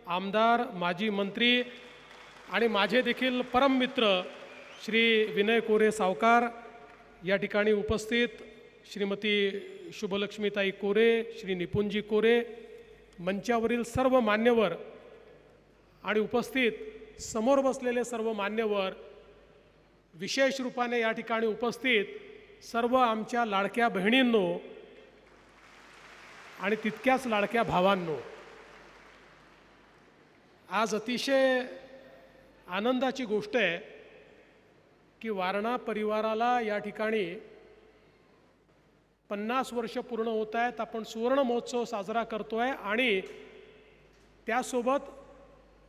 Speaker 8: आमदार, माजी मंत्री आणि माझे देखील परम मित्र श्री विनय कोरे सावकार या ठिकाणी उपस्थित, श्रीमती शुभलक्ष्मीताई कोरे, श्री निपुंजी कोरे, मंचावरील सर्व मान्यवर आणि उपस्थित समोर बसलेले सर्व मान्यवर, विशेष रूपाने या ठिकाणी उपस्थित सर्व आमच्या लाडक्या बहिणींनो आणि तितक्याच लाडक्या भावांनो, आज अतिशय आनंदाची गोष्ट आहे की वारणा परिवाराला या ठिकाणी 50 वर्ष पूर्ण होत आहेत. आपण सुवर्ण महोत्सव साजरा करतोय आणि त्यासोबत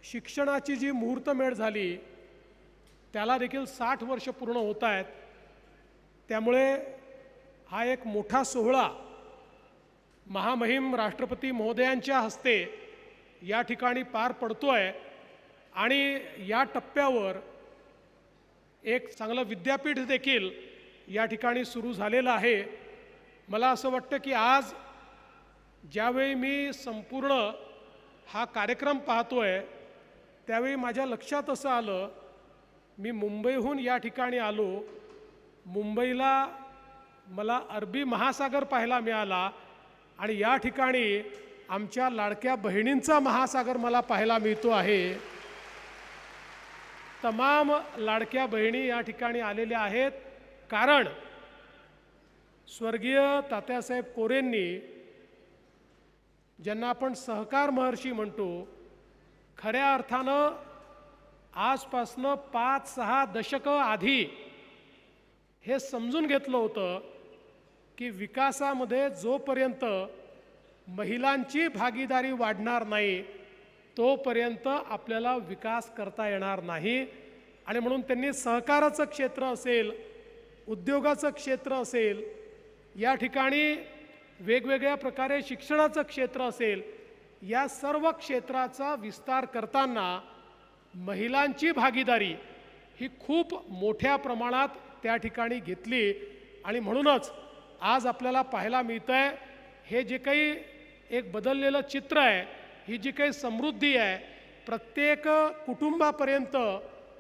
Speaker 8: शिक्षणाची जी मुहूर्तमेढ झाली त्याला देखील 60 वर्ष पूर्ण होत आहेत. त्यामुळे हा एक मोठा सोहळा महामहिम राष्ट्रपती महोदयांच्या हस्ते या ठिकाणी पार पडतोय आणि या टप्प्यावर एक चांगलं विद्यापीठ देखील या ठिकाणी सुरू झालेलं आहे. मला असं वाटतं की आज ज्यावेळी मी संपूर्ण हा कार्यक्रम पाहतोय त्यावेळी माझ्या लक्षात असं आलं, मी मुंबईहून या ठिकाणी आलो. मुंबईला मला अरबी महासागर पाहायला मिळाला आणि या ठिकाणी आमच्या लाडक्या बहिणींचा महासागर मला पाहायला मिळतो आहे. तमाम लाडक्या बहिणी या ठिकाणी आलेल्या आहेत, कारण स्वर्गीय तात्यासाहेब कोरेंनी, ज्यांना आपण सहकार महर्षी म्हणतो, खऱ्या अर्थानं आजपासनं 5-6 दशकं आधी हे समजून घेतलं होतं की विकासामध्ये जोपर्यंत महिलांची भागीदारी वाढणार नाही तोपर्यंत आपल्याला विकास करता येणार नाही. आणि म्हणून त्यांनी सहकाराचं क्षेत्र असेल, उद्योगाचं क्षेत्र असेल, या ठिकाणी वेगवेगळ्या प्रकारे शिक्षणाचं क्षेत्र असेल, या सर्व क्षेत्राचा विस्तार करताना महिलांची भागीदारी ही खूप मोठ्या प्रमाणात त्या ठिकाणी घेतली. आणि म्हणूनच आज आपल्याला पाहायला मिळतंय हे जे काही एक बदललेलं चित्र आहे, ही जी काही समृद्धी आहे, प्रत्येक कुटुंबापर्यंत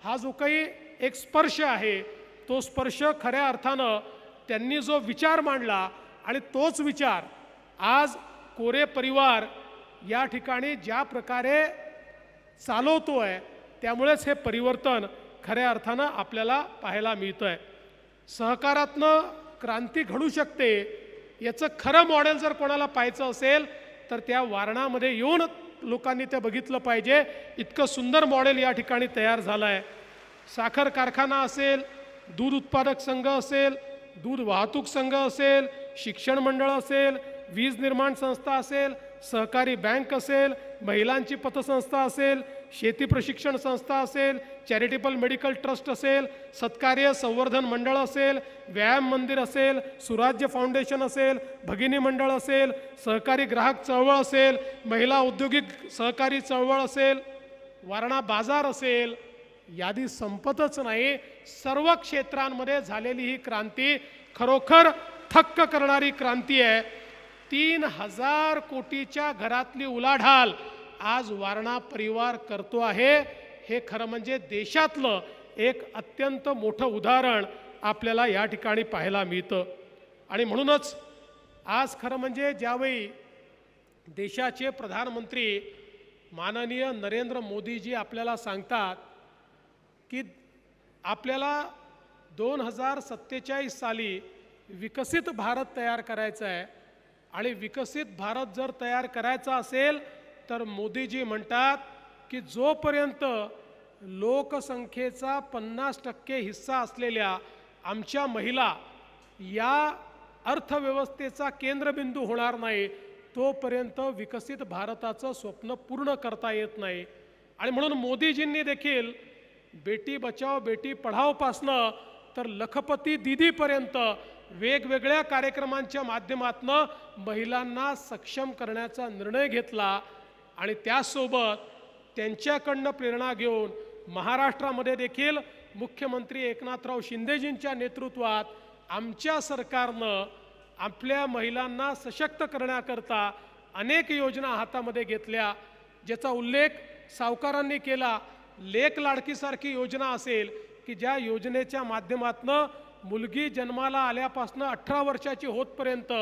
Speaker 8: हा जो काही एक स्पर्श आहे तो स्पर्श खऱ्या अर्थानं त्यांनी जो विचार मांडला आणि तोच विचार आज कोरे परिवार या ठिकाणी ज्या प्रकारे चालवतोय त्यामुळेच हे परिवर्तन खऱ्या अर्थानं आपल्याला पाहायला मिळतंय. सहकारातनं क्रांती घडू शकते याचं खरं मॉडेल जर कोणाला पाहायचं असेल तर त्या वारणामध्ये येऊन लोकांनी ते बघितलं पाहिजे. इतकं सुंदर मॉडेल या ठिकाणी तयार झालं आहे. साखर कारखाना असेल, दूध उत्पादक संघ असेल, दूध वाहतूक संघ असेल, शिक्षण मंडळ असेल, वीज निर्माण संस्था असेल, सहकारी बँक असेल, महिलांची पतसंस्था असेल, शेती प्रशिक्षण संस्था असेल, चॅरिटेबल मेडिकल ट्रस्ट असेल, सत्कार्य संवर्धन मंडळ असेल, व्यायाम मंदिर असेल, सुराज्य फाउंडेशन असेल, भगिनी मंडळ असेल, सहकारी ग्राहक चळवळ असेल, महिला औद्योगिक सहकारी चळवळ असेल, वारणा बाजार असेल, यादी संपतच नाही. सर्व क्षेत्रांमध्ये झालेली ही क्रांती खरोखर थक्क करणारी क्रांती आहे. 3000 कोटीच्या घरातली उलाढाल आज वारणा परिवार करतो आहे, हे खरं म्हणजे देशातलं एक अत्यंत मोठं उदाहरण आपल्याला या ठिकाणी पाहायला मिळतं. आणि म्हणूनच आज खरं म्हणजे ज्यावेळी देशाचे प्रधानमंत्री माननीय नरेंद्र मोदीजी आपल्याला सांगतात की आपल्याला 2047 साली विकसित भारत तयार करायचा आहे आणि विकसित भारत जर तयार करायचा असेल तर मोदीजी म्हणतात की जोपर्यंत लोकसंख्येचा 50% हिस्सा असलेल्या आमच्या महिला या अर्थव्यवस्थेचा केंद्रबिंदू होणार नाही तोपर्यंत विकसित भारताचं स्वप्न पूर्ण करता येत नाही. आणि म्हणून मोदीजींनी देखील बेटी बचाओ बेटी पढाओपासनं तर लखपती दीदीपर्यंत वेगवेगळ्या कार्यक्रमांच्या माध्यमातून महिलांना सक्षम करण्याचा निर्णय घेतला. आणि त्यासोबत त्यांच्याकडनं प्रेरणा घेऊन महाराष्ट्रामध्ये देखील मुख्यमंत्री एकनाथराव शिंदेजींच्या नेतृत्वात आमच्या सरकारनं आपल्या महिलांना सशक्त करण्याकरता अनेक योजना हातामध्ये घेतल्या, ज्याचा उल्लेख सावकारांनी केला. लेक लाडकीसारखी योजना असेल की ज्या योजनेच्या माध्यमातून मुलगी जन्माला आल्यापासून 18 वर्षाची होतपर्यंत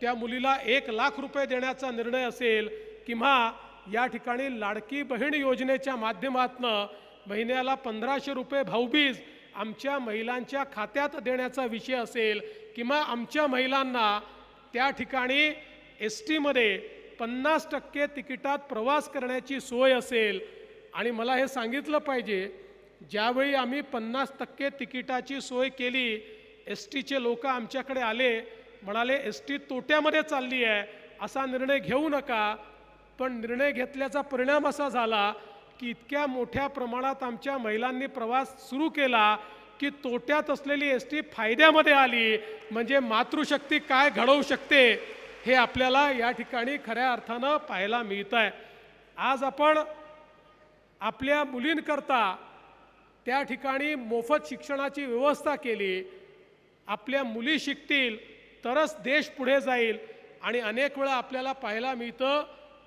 Speaker 8: त्या मुलीला 1 लाख रुपये देण्याचा निर्णय असेल, किंवा या ठिकाणी लाडकी बहीण योजनेच्या माध्यमातून महिन्याला 1500 रुपये भाऊबीज आमच्या महिलांच्या खात्यात देण्याचा विषय असेल, किंवा आमच्या महिलांना त्या ठिकाणी STमध्ये 50% तिकिटात प्रवास करण्याची सोय असेल. आणि मला हे सांगितलं पाहिजे, ज्यावेळी आम्ही 50% तिकिटाची सोय केली, STचे लोक आमच्याकडे आले, म्हणाले ST तोट्यामध्ये चालली आहे, असा निर्णय घेऊ नका. पण निर्णय घेतल्याचा परिणाम असा झाला की इतक्या मोठ्या प्रमाणात आमच्या महिलांनी प्रवास सुरू केला की तोट्यात असलेली ST फायद्यामध्ये आली. म्हणजे मातृशक्ती काय घडवू शकते हे आपल्याला या ठिकाणी खऱ्या अर्थानं पाहायला मिळत आहे. आज आपण आपल्या मुलींकरता त्या ठिकाणी मोफत शिक्षणाची व्यवस्था केली. आपल्या मुली शिकतील तरच देश पुढे जाईल. आणि अनेक वेळा आपल्याला पाहायला मिळतं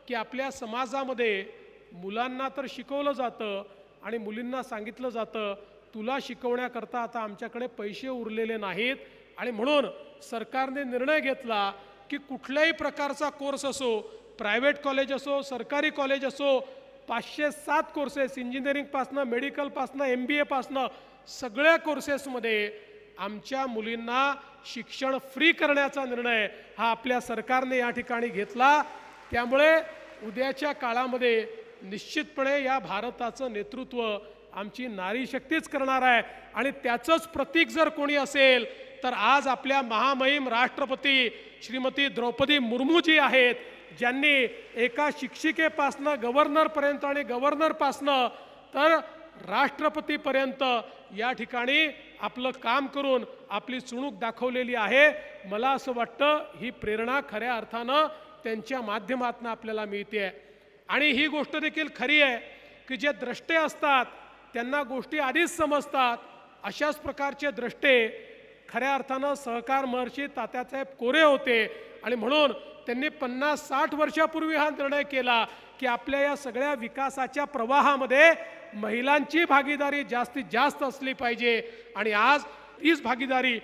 Speaker 8: की आपल्या समाजामध्ये मुलांना तर शिकवलं जातं आणि मुलींना सांगितलं जातं तुला शिकवण्याकरता आता आमच्याकडे पैसे उरलेले नाहीत. आणि म्हणून सरकारने निर्णय घेतला की कुठल्याही प्रकारचा कोर्स असो, प्रायव्हेट कॉलेज असो, सरकारी कॉलेज असो, 507 कोर्सेस, इंजिनिअरिंगपासनं मेडिकलपासनं MBAपासनं सगळ्या कोर्सेसमध्ये आमच्या मुलींना शिक्षण फ्री करण्याचा निर्णय हा आपल्या सरकारने या ठिकाणी घेतला. त्यामुळे उद्याच्या काळामध्ये निश्चितपणे या भारताचं नेतृत्व आमची नारी शक्तीच करणार आहे. आणि त्याचंच प्रतीक जर कोणी असेल तर आज आपल्या महामहिम राष्ट्रपती श्रीमती द्रौपदी मुर्मूजी आहेत, ज्यांनी एका शिक्षिकेपासनं गव्हर्नरपर्यंत आणि गव्हर्नरपासनं तर राष्ट्रपतीपर्यंत या ठिकाणी आपलं काम करून आपली चुणूक दाखवलेली आहे. मला असं वाटतं ही प्रेरणा खऱ्या अर्थानं त्यांच्या माध्यमातून आपल्याला मिळते. आणि ही गोष्ट देखील खरी आहे की जे द्रष्टे असतात त्यांना गोष्टी आधीच समजतात. अशाच प्रकारचे द्रष्टे खऱ्या अर्थानं सहकार महर्षी तात्यासाहेब कोरे होते. आणि म्हणून त्यांनी 50-60 वर्षापूर्वी हा निर्णय केला की आपल्या या सगळ्या विकासाच्या प्रवाहामध्ये महिलांची भागीदारी जास्तीत जास्त असली पाहिजे. आणि आज हीच भागीदारी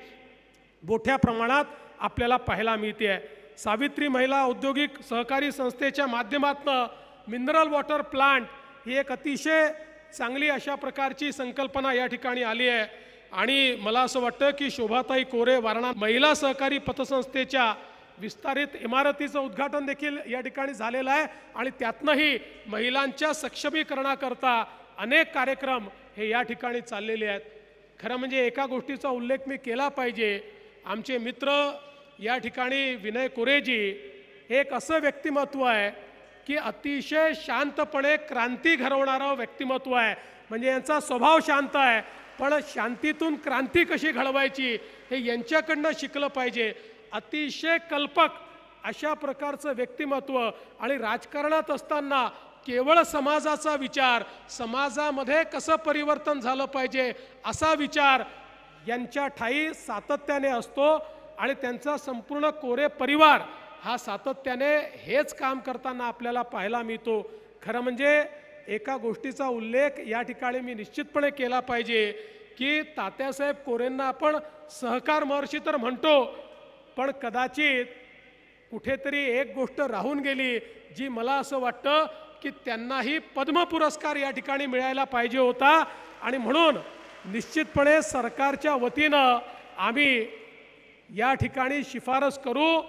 Speaker 8: मोठ्या प्रमाणात आपल्याला पाहायला मिळते आहे. सावित्री महिला औद्योगिक सहकारी संस्थेच्या माध्यमातून मिनरल वॉटर प्लांट ही एक अतिशय चांगली अशा प्रकारची संकल्पना या ठिकाणी आली आहे. आणि मला असं वाटतं की शोभाताई कोरे वारणा महिला सहकारी पतसंस्थेच्या विस्तारित इमारतीचं उद्घाटन देखील या ठिकाणी झालेलं आहे. आणि त्यातनंही महिलांच्या सक्षमीकरणाकरता अनेक कार्यक्रम हे या ठिकाणी चाललेले आहेत. खरं म्हणजे एका गोष्टीचा उल्लेख मी केला पाहिजे. आमचे मित्र या ठिकाणी विनय कोरेजी एक असं व्यक्तिमत्व आहे की अतिशय शांतपणे क्रांती घडवणारं व्यक्तिमत्व आहे. म्हणजे यांचा स्वभाव शांत आहे, पण शांतीतून क्रांती कशी घडवायची हे यांच्याकडनं शिकलं पाहिजे. अतिशय कल्पक अशा प्रकारचं व्यक्तिमत्व. आणि राजकारणात असताना केवळ समाजाचा विचार, समाजामध्ये कसं परिवर्तन झालं पाहिजे असा विचार यांच्या ठायी सातत्याने असतो. आणि त्यांचा संपूर्ण कोरे परिवार हा सातत्याने हेच काम करताना आपल्याला पाहायला मिळतो. खरं म्हणजे एका गोष्टीचा उल्लेख या ठिकाणी मी निश्चितपणे केला पाहिजे की तात्यासाहेब कोरेंना आपण सहकार महर्षी तर म्हणतो, पण कदाचित कुठेतरी एक गोष्ट राहून गेली जी मला असं वाटतं की त्यांनाही पद्म पुरस्कार या ठिकाणी मिळायला पाहिजे होता. आणि म्हणून निश्चितपणे सरकारच्या वतीनं आम्ही या ठिकाणी शिफारस करू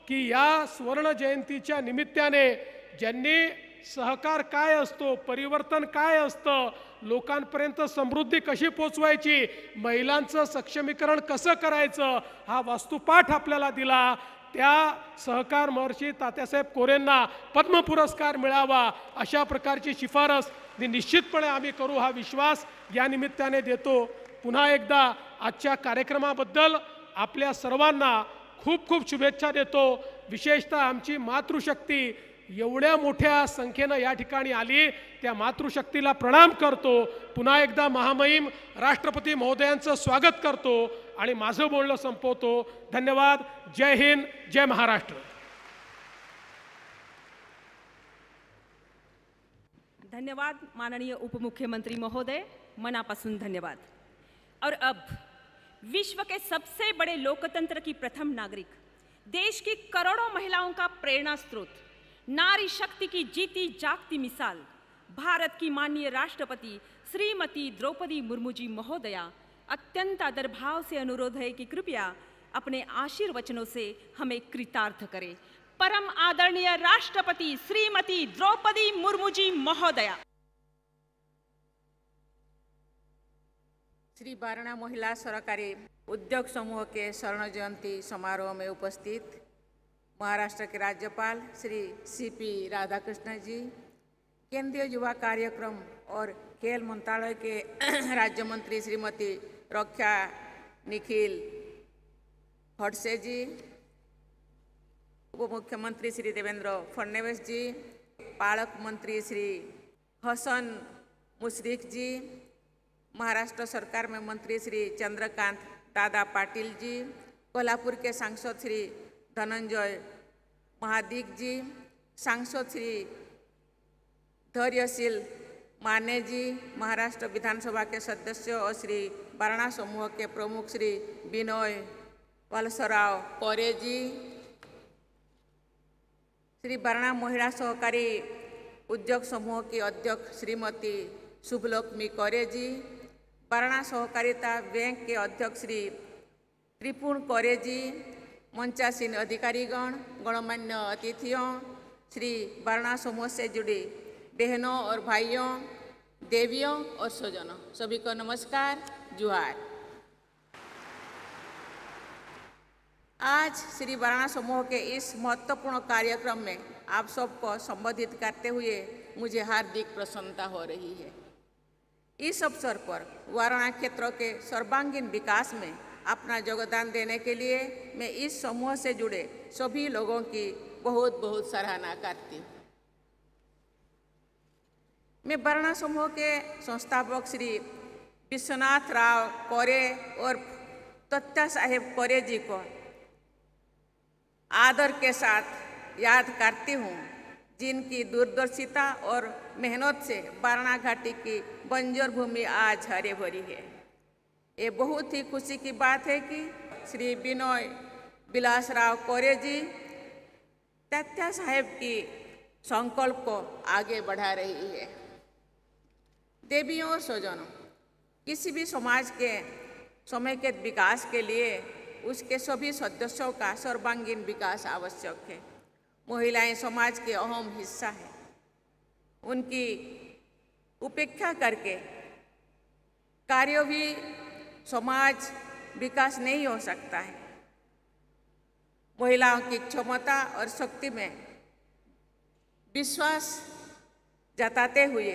Speaker 8: की या सुवर्ण जयंतीच्या निमित्ताने ज्यांनी सहकार काय असतो, परिवर्तन काय असतं, लोकांपर्यंत समृद्धी कशी पोचवायची, महिलांचं सक्षमीकरण कसं करायचं, हा वास्तुपाठ आपल्याला दिला, त्या सहकार महर्षी तात्यासाहेब कोरेंना पद्म पुरस्कार मिळावा अशा प्रकारची शिफारस निश्चितपणे आम्ही करू, हा विश्वास या निमित्ताने देतो. पुन्हा एकदा आजच्या कार्यक्रमाबद्दल आपल्या सर्वांना खूप खूप शुभेच्छा देतो. विशेषतः आमची मातृशक्ती एवढ्या मोठ्या संख्येनं या ठिकाणी आली, त्या मातृशक्तीला प्रणाम करतो. पुन्हा एकदा महामहिम राष्ट्रपती महोदयांचं स्वागत करतो आणि माझं बोलणं संपवतो. धन्यवाद. जय हिंद, जय महाराष्ट्र.
Speaker 2: धन्यवाद माननीय उपमुख्यमंत्री महोदय, मनापासून धन्यवाद. और अब विश्व के सबसे बड़े लोकतंत्र की प्रथम नागरिक, देश की करोड़ों महिलाओं का प्रेरणा स्रोत, नारी शक्ति की जीती जागती मिसाल, भारत की माननीय राष्ट्रपति श्रीमती द्रौपदी मुर्मू जी महोदया, अत्यंत आदर भाव से अनुरोध है कि कृपया अपने आशीर्वचनों से हमें कृतार्थ करें. परम आदरणीय राष्ट्रपति श्रीमती द्रौपदी मुर्मू जी महोदया.
Speaker 9: श्री वारणा महिला सरकारी उद्योग समूह के स्वर्ण जयंती समारोह में उपस्थित महाराष्ट्र के राज्यपाल श्री CP राधाकृष्ण जी, केंद्रीय युवा कार्यक्रम और खेल मंत्रालय के राज्य मंत्री श्रीमती रक्षा निखिल खड़से जी, उप मुख्यमंत्री श्री देवेंद्र फडणवीस जी, पालक मंत्री श्री हसन मुश्रीफ जी, महाराष्ट्र सरकार में मंत्री श्री चंद्रकांत दादा पाटिल जी, कोल्हापुर के सांसद श्री धनंजय महादिक जी, सांसद श्री धैर्यशील माने जी, महाराष्ट्र विधानसभा के सदस्य और श्री वारणा समूह के प्रमुख श्री विनोय वलसराव कोरे जी, श्री वारणा महिला सहकारी उद्योग समूह की अध्यक्ष श्रीमती शुभलक्ष्मी कोरे जी, वारणा सहकारिता बैंक के अध्यक्ष श्री त्रिपुण कोरे जी, मंचासीन अधिकारीगण, गणमान्य अतिथियों, श्री वारणा समूह से जुड़ी बहनों और भाइयों, देवियों और स्वजनों, सभी को नमस्कार, जुहार। आज श्री वारणा समूह के इस महत्वपूर्ण कार्यक्रम में आप सबको संबोधित करते हुए मुझे हार्दिक प्रसन्नता हो रही है। इस अवसर पर वारणा क्षेत्र के सर्वांगीण विकास में अपना योगदान देने के लिए मैं इस समूह से जुड़े सभी लोगों की बहुत बहुत सराहना करती हूँ। मैं वारणा समूह के संस्थापक श्री विश्वनाथ राव कोरे और तत्या साहेब कोरे जी को आदर के साथ याद करती हूँ, जिनकी दूरदर्शिता और मेहनत से वारणा घाटी की बंजर भूमि आज हरी भरी है। ये बहुत ही खुशी की बात है कि श्री विनोय विलासराव कोरे जी तत्या साहेब की संकल्प को आगे बढ़ा रही है। देवियों और स्वजनों, किसी भी समाज के समेकित विकास के लिए उसके सभी सदस्यों का सर्वांगीण विकास आवश्यक है। महिलाएं समाज के अहम हिस्सा है। उनकी उपेक्षा करके कार्यों भी समाज विकास नहीं हो सकता है। महिलाओं की क्षमता और शक्ति में विश्वास जताते हुए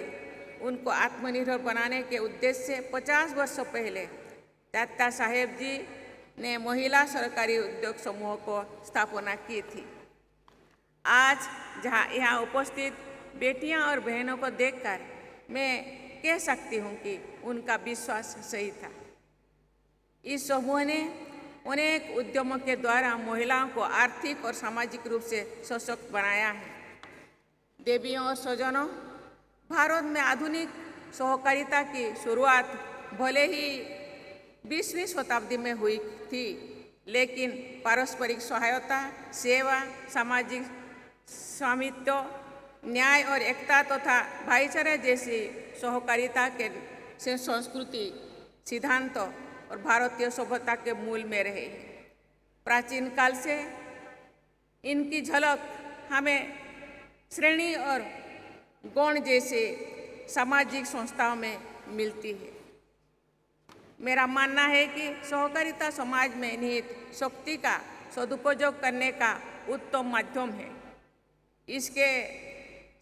Speaker 9: उनको आत्मनिर्भर बनाने के उद्देश्य से 50 वर्ष पहले तत्या साहेब जी ने महिला सरकारी उद्योग समूह को स्थापना की थी। आज जहाँ यहाँ उपस्थित बेटियां और बहनों को देखकर मैं कह सकती हूँ कि उनका विश्वास सही था। इस समूह ने अनेक उद्यमों के द्वारा महिलाओं को आर्थिक और सामाजिक रूप से सशक्त बनाया है। देवियों और स्वजनों, भारत में आधुनिक सहकारिता की शुरुआत भले ही 20वीं शताब्दी में हुई थी, लेकिन पारस्परिक सहायता, सेवा, सामाजिक स्वामित्व, न्याय और एकता तथा भाईचारा जैसी सहकारिता के संस्कृति, सिद्धांत और भारतीय सभ्यता के मूल में रहे। प्राचीन काल से इनकी झलक हमें श्रेणी और गौण जैसे सामाजिक संस्थाओं में मिलती है। मेरा मानना है कि सहकारिता समाज में निहित शक्ति का सदुपयोग करने का उत्तम माध्यम है। इसके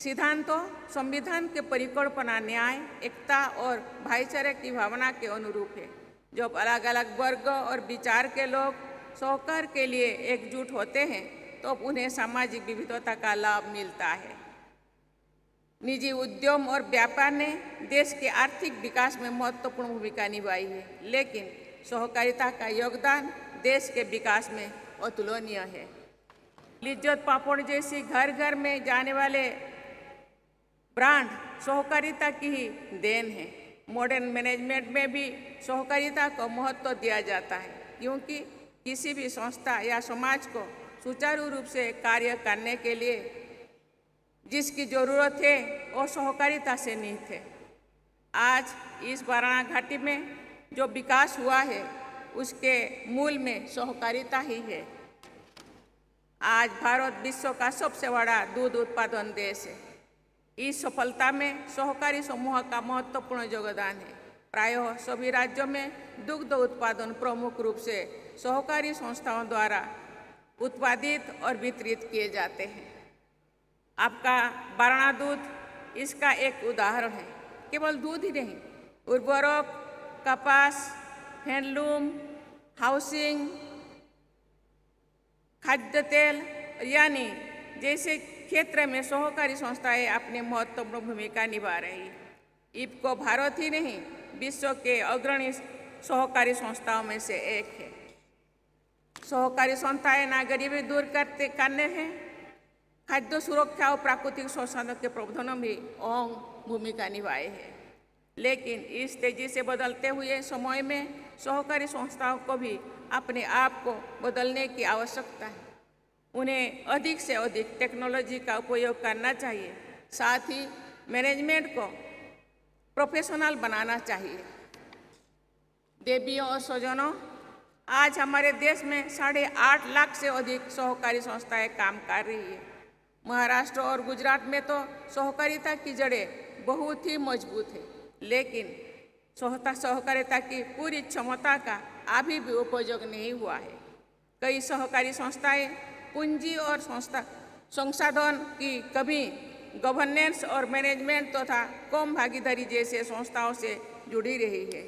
Speaker 9: सिद्धांतों संविधान के परिकल्पना न्याय, एकता और भाईचारे की भावना के अनुरूप है। जब अलग अलग वर्ग और विचार के लोग सहकार के लिए एकजुट होते हैं तो उन्हें सामाजिक विविधता का लाभ मिलता है। निजी उद्यम और व्यापार ने देश के आर्थिक विकास में महत्वपूर्ण भूमिका निभाई है, लेकिन सहकारिता का योगदान देश के विकास में अतुलनीय है। लिज्जत पापड़ जैसी घर घर में जाने वाले ब्रांड सहकारिता की ही देन है। मॉडर्न मैनेजमेंट में भी सहकारिता को महत्व दिया जाता है, क्योंकि किसी भी संस्था या समाज को सुचारू रूप से कार्य करने के लिए जिसकी जरूरत है वो सहकारिता से निहित है। आज इस वारणा घाटी में जो विकास हुआ है उसके मूल में सहकारिता ही है। आज भारत विश्व का सबसे बड़ा दूध उत्पादन देश है। इस सफलता में सहकारी समूह का महत्वपूर्ण योगदान है। प्रायः सभी राज्यों में दुग्ध उत्पादन प्रमुख रूप से सहकारी संस्थाओं द्वारा उत्पादित और वितरित किए जाते हैं। आपका वारणा दूध इसका एक उदाहरण है। केवल दूध ही नहीं, उर्वरक, कपास, हैंडलूम, हाउसिंग, खाद्य तेल यानी जैसे क्षेत्र में सहकारी संस्थाएं अपनी महत्वपूर्ण भूमिका निभा रही हैं। इफ्को भारत ही नहीं विश्व के अग्रणी सहकारी संस्थाओं में से एक है। सहकारी संस्थाएं ना गरीबी दूर करने हैं, खाद्य सुरक्षा और प्राकृतिक संसाधनों के प्रबंधन में अहम भूमिका निभाए हैं। लेकिन इस तेजी से बदलते हुए समय में सहकारी संस्थाओं को भी अपने आप को बदलने की आवश्यकता है। उन्हें अधिक से अधिक टेक्नोलॉजी का उपयोग करना चाहिए, साथ ही मैनेजमेंट को प्रोफेशनल बनाना चाहिए। देवियों और स्वजनों, आज हमारे देश में 8.5 लाख से अधिक सहकारी संस्थाएं काम कर रही है। महाराष्ट्र और गुजरात में तो सहकारिता की जड़ें बहुत ही मजबूत है, लेकिन सहकारिता की पूरी क्षमता का अभी भी उपयोग नहीं हुआ है। कई सहकारी संस्थाएं पूंजी और संसाधन की कमी, गवर्नेंस और मैनेजमेंट तथा कम भागीदारी जैसे संस्थाओं से जुड़ी रही है।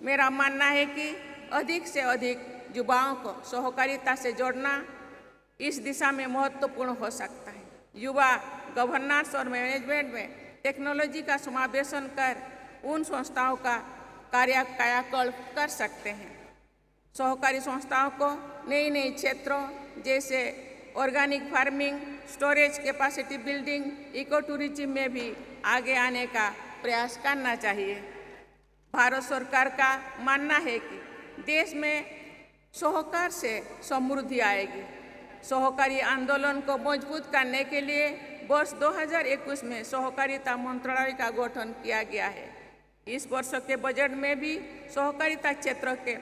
Speaker 9: मेरा मानना है कि अधिक से अधिक युवाओं को सहकारिता से जोड़ना इस दिशा में महत्वपूर्ण हो सकता है। युवा गवर्नेंस और मैनेजमेंट में टेक्नोलॉजी का समावेशन कर उन संस्थाओं का कायाकल्प कर सकते हैं। सहकारी संस्थाओं को नई नई क्षेत्रों जैसे organic farming, storage capacity building, eco tourism में भी आगे आने का प्रयास करना चाहिए। भारत सरकार का मानना है कि देश में सहकार से समृद्धि आएगी। सहकारी आंदोलन को मजबूत करने के लिए वर्ष 2021 में सहकारिता मंत्रालय का गठन किया गया है। इस वर्ष के बजट में भी सहकारिता क्षेत्र के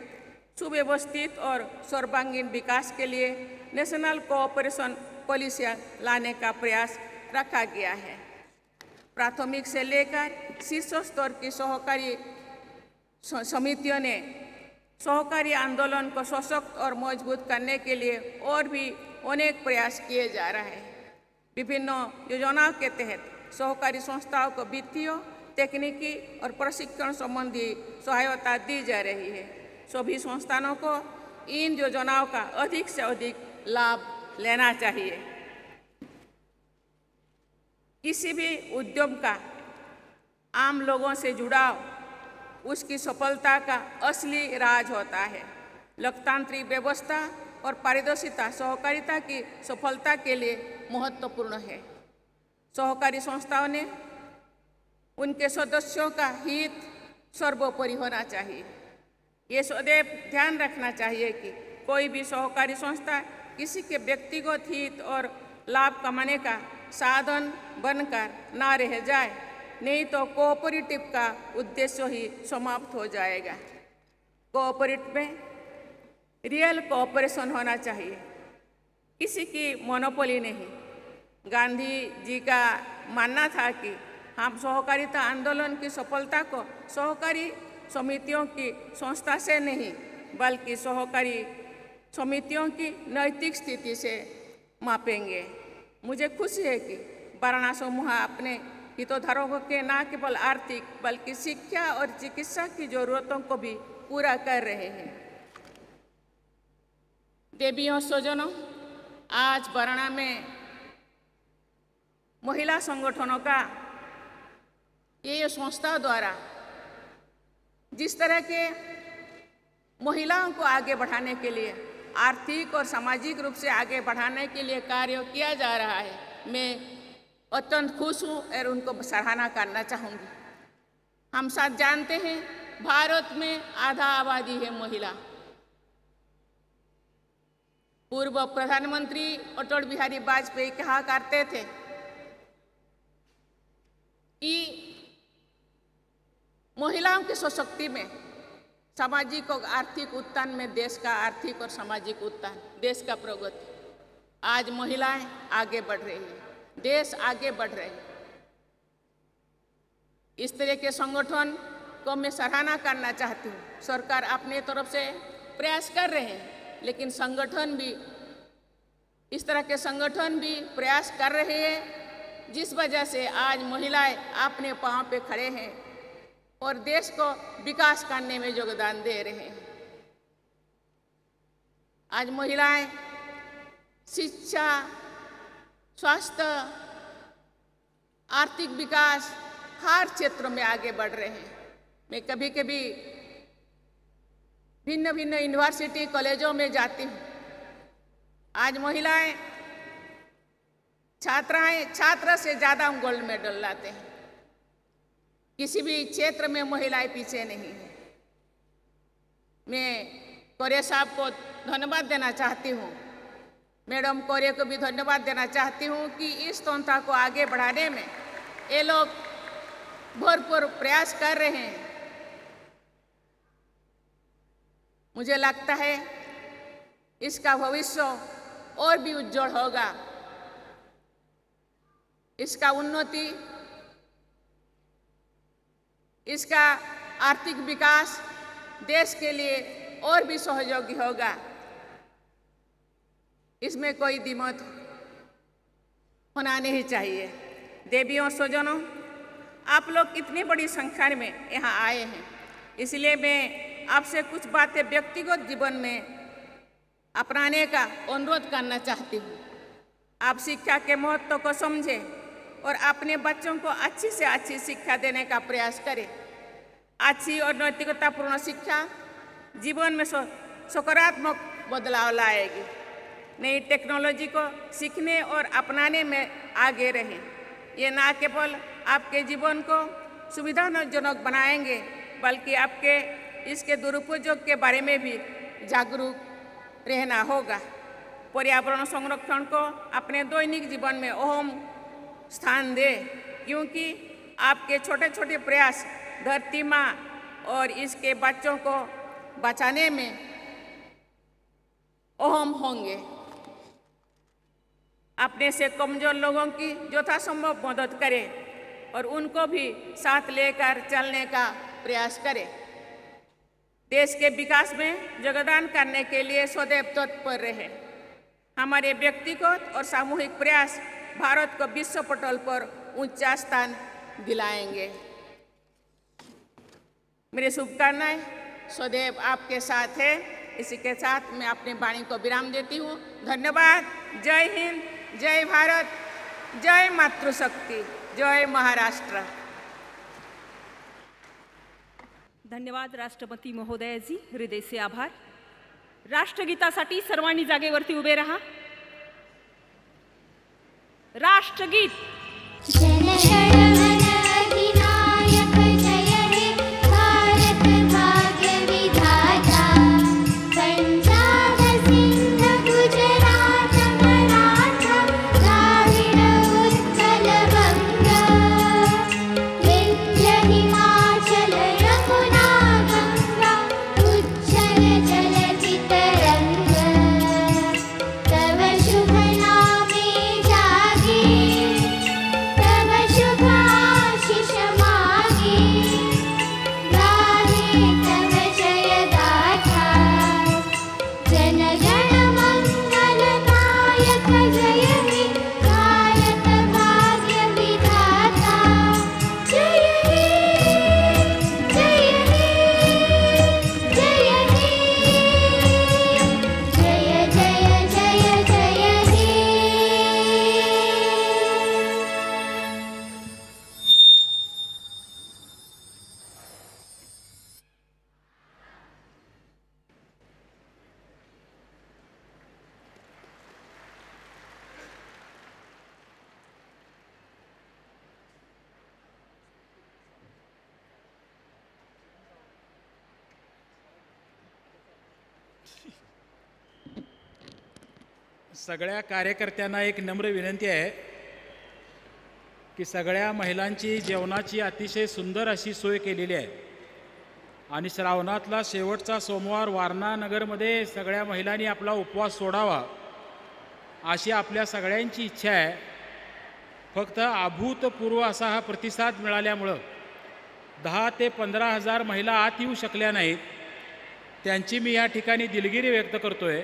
Speaker 9: सुव्यवस्थित और सर्वांगीण विकास के लिए नेशनल कोऑपरेशन पॉलिसियाँ लाने का प्रयास रखा गया है। प्राथमिक से लेकर शीर्ष स्तर की सहकारी समितियों ने सहकारी आंदोलन को सशक्त और मजबूत करने के लिए और भी अनेक प्रयास किए जा रहे हैं। विभिन्न योजनाओं के तहत सहकारी संस्थाओं को वित्तीय, तकनीकी और प्रशिक्षण संबंधी सहायता दी जा रही है। सभी संस्थानों को इन योजनाओं का अधिक से अधिक लाभ लेना चाहिए। किसी भी उद्यम का आम लोगों से जुड़ाव उसकी सफलता का असली राज होता है। लोकतांत्रिक व्यवस्था और पारदर्शिता सहकारिता की सफलता के लिए महत्वपूर्ण है। सहकारी संस्थाओं ने उनके सदस्यों का हित सर्वोपरि होना चाहिए। ये सदैव ध्यान रखना चाहिए कि कोई भी सहकारी संस्था किसी के व्यक्तिगत हित और लाभ कमाने का साधन बनकर ना रह जाए, नहीं तो कोऑपरेटिव का उद्देश्य ही समाप्त हो जाएगा। कोऑपरेटिव में रियल कोऑपरेशन होना चाहिए, किसी की मोनोपोली नहीं। गांधी जी का मानना था कि हम सहकारिता आंदोलन की सफलता को सहकारी समितियों की संस्था से नहीं बल्कि सहकारी समितियों की नैतिक स्थिति से मापेंगे। मुझे खुशी है कि वारणा समूह अपने हितधारकों के न केवल आर्थिक बल्कि शिक्षा और चिकित्सा की जरूरतों को भी पूरा कर रहे हैं। देवी और स्वजनों, आज वारणा में महिला संगठनों का ये संस्था द्वारा जिस तरह के महिलाओं को आगे बढ़ाने के लिए, आर्थिक और सामाजिक रूप से आगे बढ़ाने के लिए कार्य किया जा रहा है, मैं अत्यंत खुश हूँ और उनको सराहना करना चाहूँगी। हम सब जानते हैं भारत में आधा आबादी है महिला। पूर्व प्रधानमंत्री अटल बिहारी वाजपेयी कहा करते थे कि महिलाओं के सशक्ति में, सामाजिक और आर्थिक उत्थान में देश का आर्थिक और सामाजिक उत्थान, देश का प्रगति। आज महिलाएं आगे बढ़ रही हैं, देश आगे बढ़ रहे हैं। इस तरह के संगठन को मैं सराहना करना चाहती हूँ। सरकार अपने तरफ से प्रयास कर रहे हैं, लेकिन संगठन भी, इस तरह के संगठन भी प्रयास कर रहे हैं, जिस वजह से आज महिलाएं अपने पांव पे खड़े हैं और देश को विकास करने में योगदान दे रहे हैं। आज महिलाएं शिक्षा, स्वास्थ्य, आर्थिक विकास हर क्षेत्र में आगे बढ़ रहे हैं। मैं कभी कभी भिन्न भिन्न यूनिवर्सिटी कॉलेजों में जाती हूँ। आज महिलाएं, छात्र से ज़्यादा गोल्ड मेडल लाते हैं। किसी भी क्षेत्र में महिलाएं पीछे नहीं हैं। मैं कोरे साहब को धन्यवाद देना चाहती हूँ, मैडम कोरे को भी धन्यवाद देना चाहती हूँ कि इस संस्था को आगे बढ़ाने में ये लोग भरपूर प्रयास कर रहे हैं। मुझे लगता है इसका भविष्य और भी उज्जवल होगा। इसका उन्नति, इसका आर्थिक विकास देश के लिए और भी सहयोगी होगा। इसमें कोई द्विमत होना नहीं चाहिए। देवियों और स्वजनों, आप लोग कितनी बड़ी संख्या में यहाँ आए हैं, इसलिए मैं आपसे कुछ बातें व्यक्तिगत जीवन में अपनाने का अनुरोध करना चाहती हूँ। आप शिक्षा के महत्व को समझें और अपने बच्चों को अच्छी से अच्छी शिक्षा देने का प्रयास करें। अच्छी और नैतिकतापूर्ण शिक्षा जीवन में सकारात्मक बदलाव लाएगी। नई टेक्नोलॉजी को सीखने और अपनाने में आगे रहें। ये न केवल आपके जीवन को सुविधाजनक बनाएंगे, बल्कि आपके इसके दुरुपयोग के बारे में भी जागरूक रहना होगा। पर्यावरण संरक्षण को अपने दैनिक जीवन में अहम स्थान दें, क्योंकि आपके छोटे छोटे प्रयास धरती माँ और इसके बच्चों को बचाने में अहम होंगे। अपने से कमजोर लोगों की यथासंभव मदद करें और उनको भी साथ लेकर चलने का प्रयास करें। देश के विकास में योगदान करने के लिए सदैव तत्पर रहें। हमारे व्यक्तिगत और सामूहिक प्रयास भारत को विश्व पटल पर ऊंचा स्थान दिलाएंगे। मेरी शुभकामनाएं सदैव आपके साथ है। इसी के साथ मैं अपनी वाणी को विराम देती हूँ। धन्यवाद। जय हिंद, जय भारत, जय मातृशक्ति, जय महाराष्ट्र।
Speaker 2: धन्यवाद राष्ट्रपती महोदयाजी, हृदय से आभार। राष्ट्रगीतासाठी सर्वांनी जागेवरती उभे राहा। राष्ट्रगीत
Speaker 4: जनगण मन अधिनायक जय हे भारत भाग्य विधाता पंजाब सिंध गुजरात मराठा द्राविड उत्कल बंग विंध्य हिमाचल यमुना गंगा उज्जल जलधि तरंग तव शुभ नामे जागे तव शुभ आशीष मागे गाहे तव जय गाथा जनगण मंगलदायक जय हे भारत भाग्य विधाता जय हे जय हे जय हे जय जय जय जय हे
Speaker 5: सगळ्या कार्यकर्त्यांना एक नम्र विनंती आहे की सगळ्या महिलांची जेवणाची अतिशय सुंदर अशी सोय केलेली आहे आणि श्रावणातला शेवटचा सोमवार वारणा नगरमध्ये सगळ्या महिलांनी आपला उपवास सोडावा अशी आपल्या सगळ्यांची इच्छा आहे. फक्त अभूतपूर्व असा हा प्रतिसाद मिळाल्यामुळं 10 ते 15 हजार महिला आत येऊ शकल्या नाहीत. त्यांची मी या ठिकाणी दिलगिरी व्यक्त करतोय.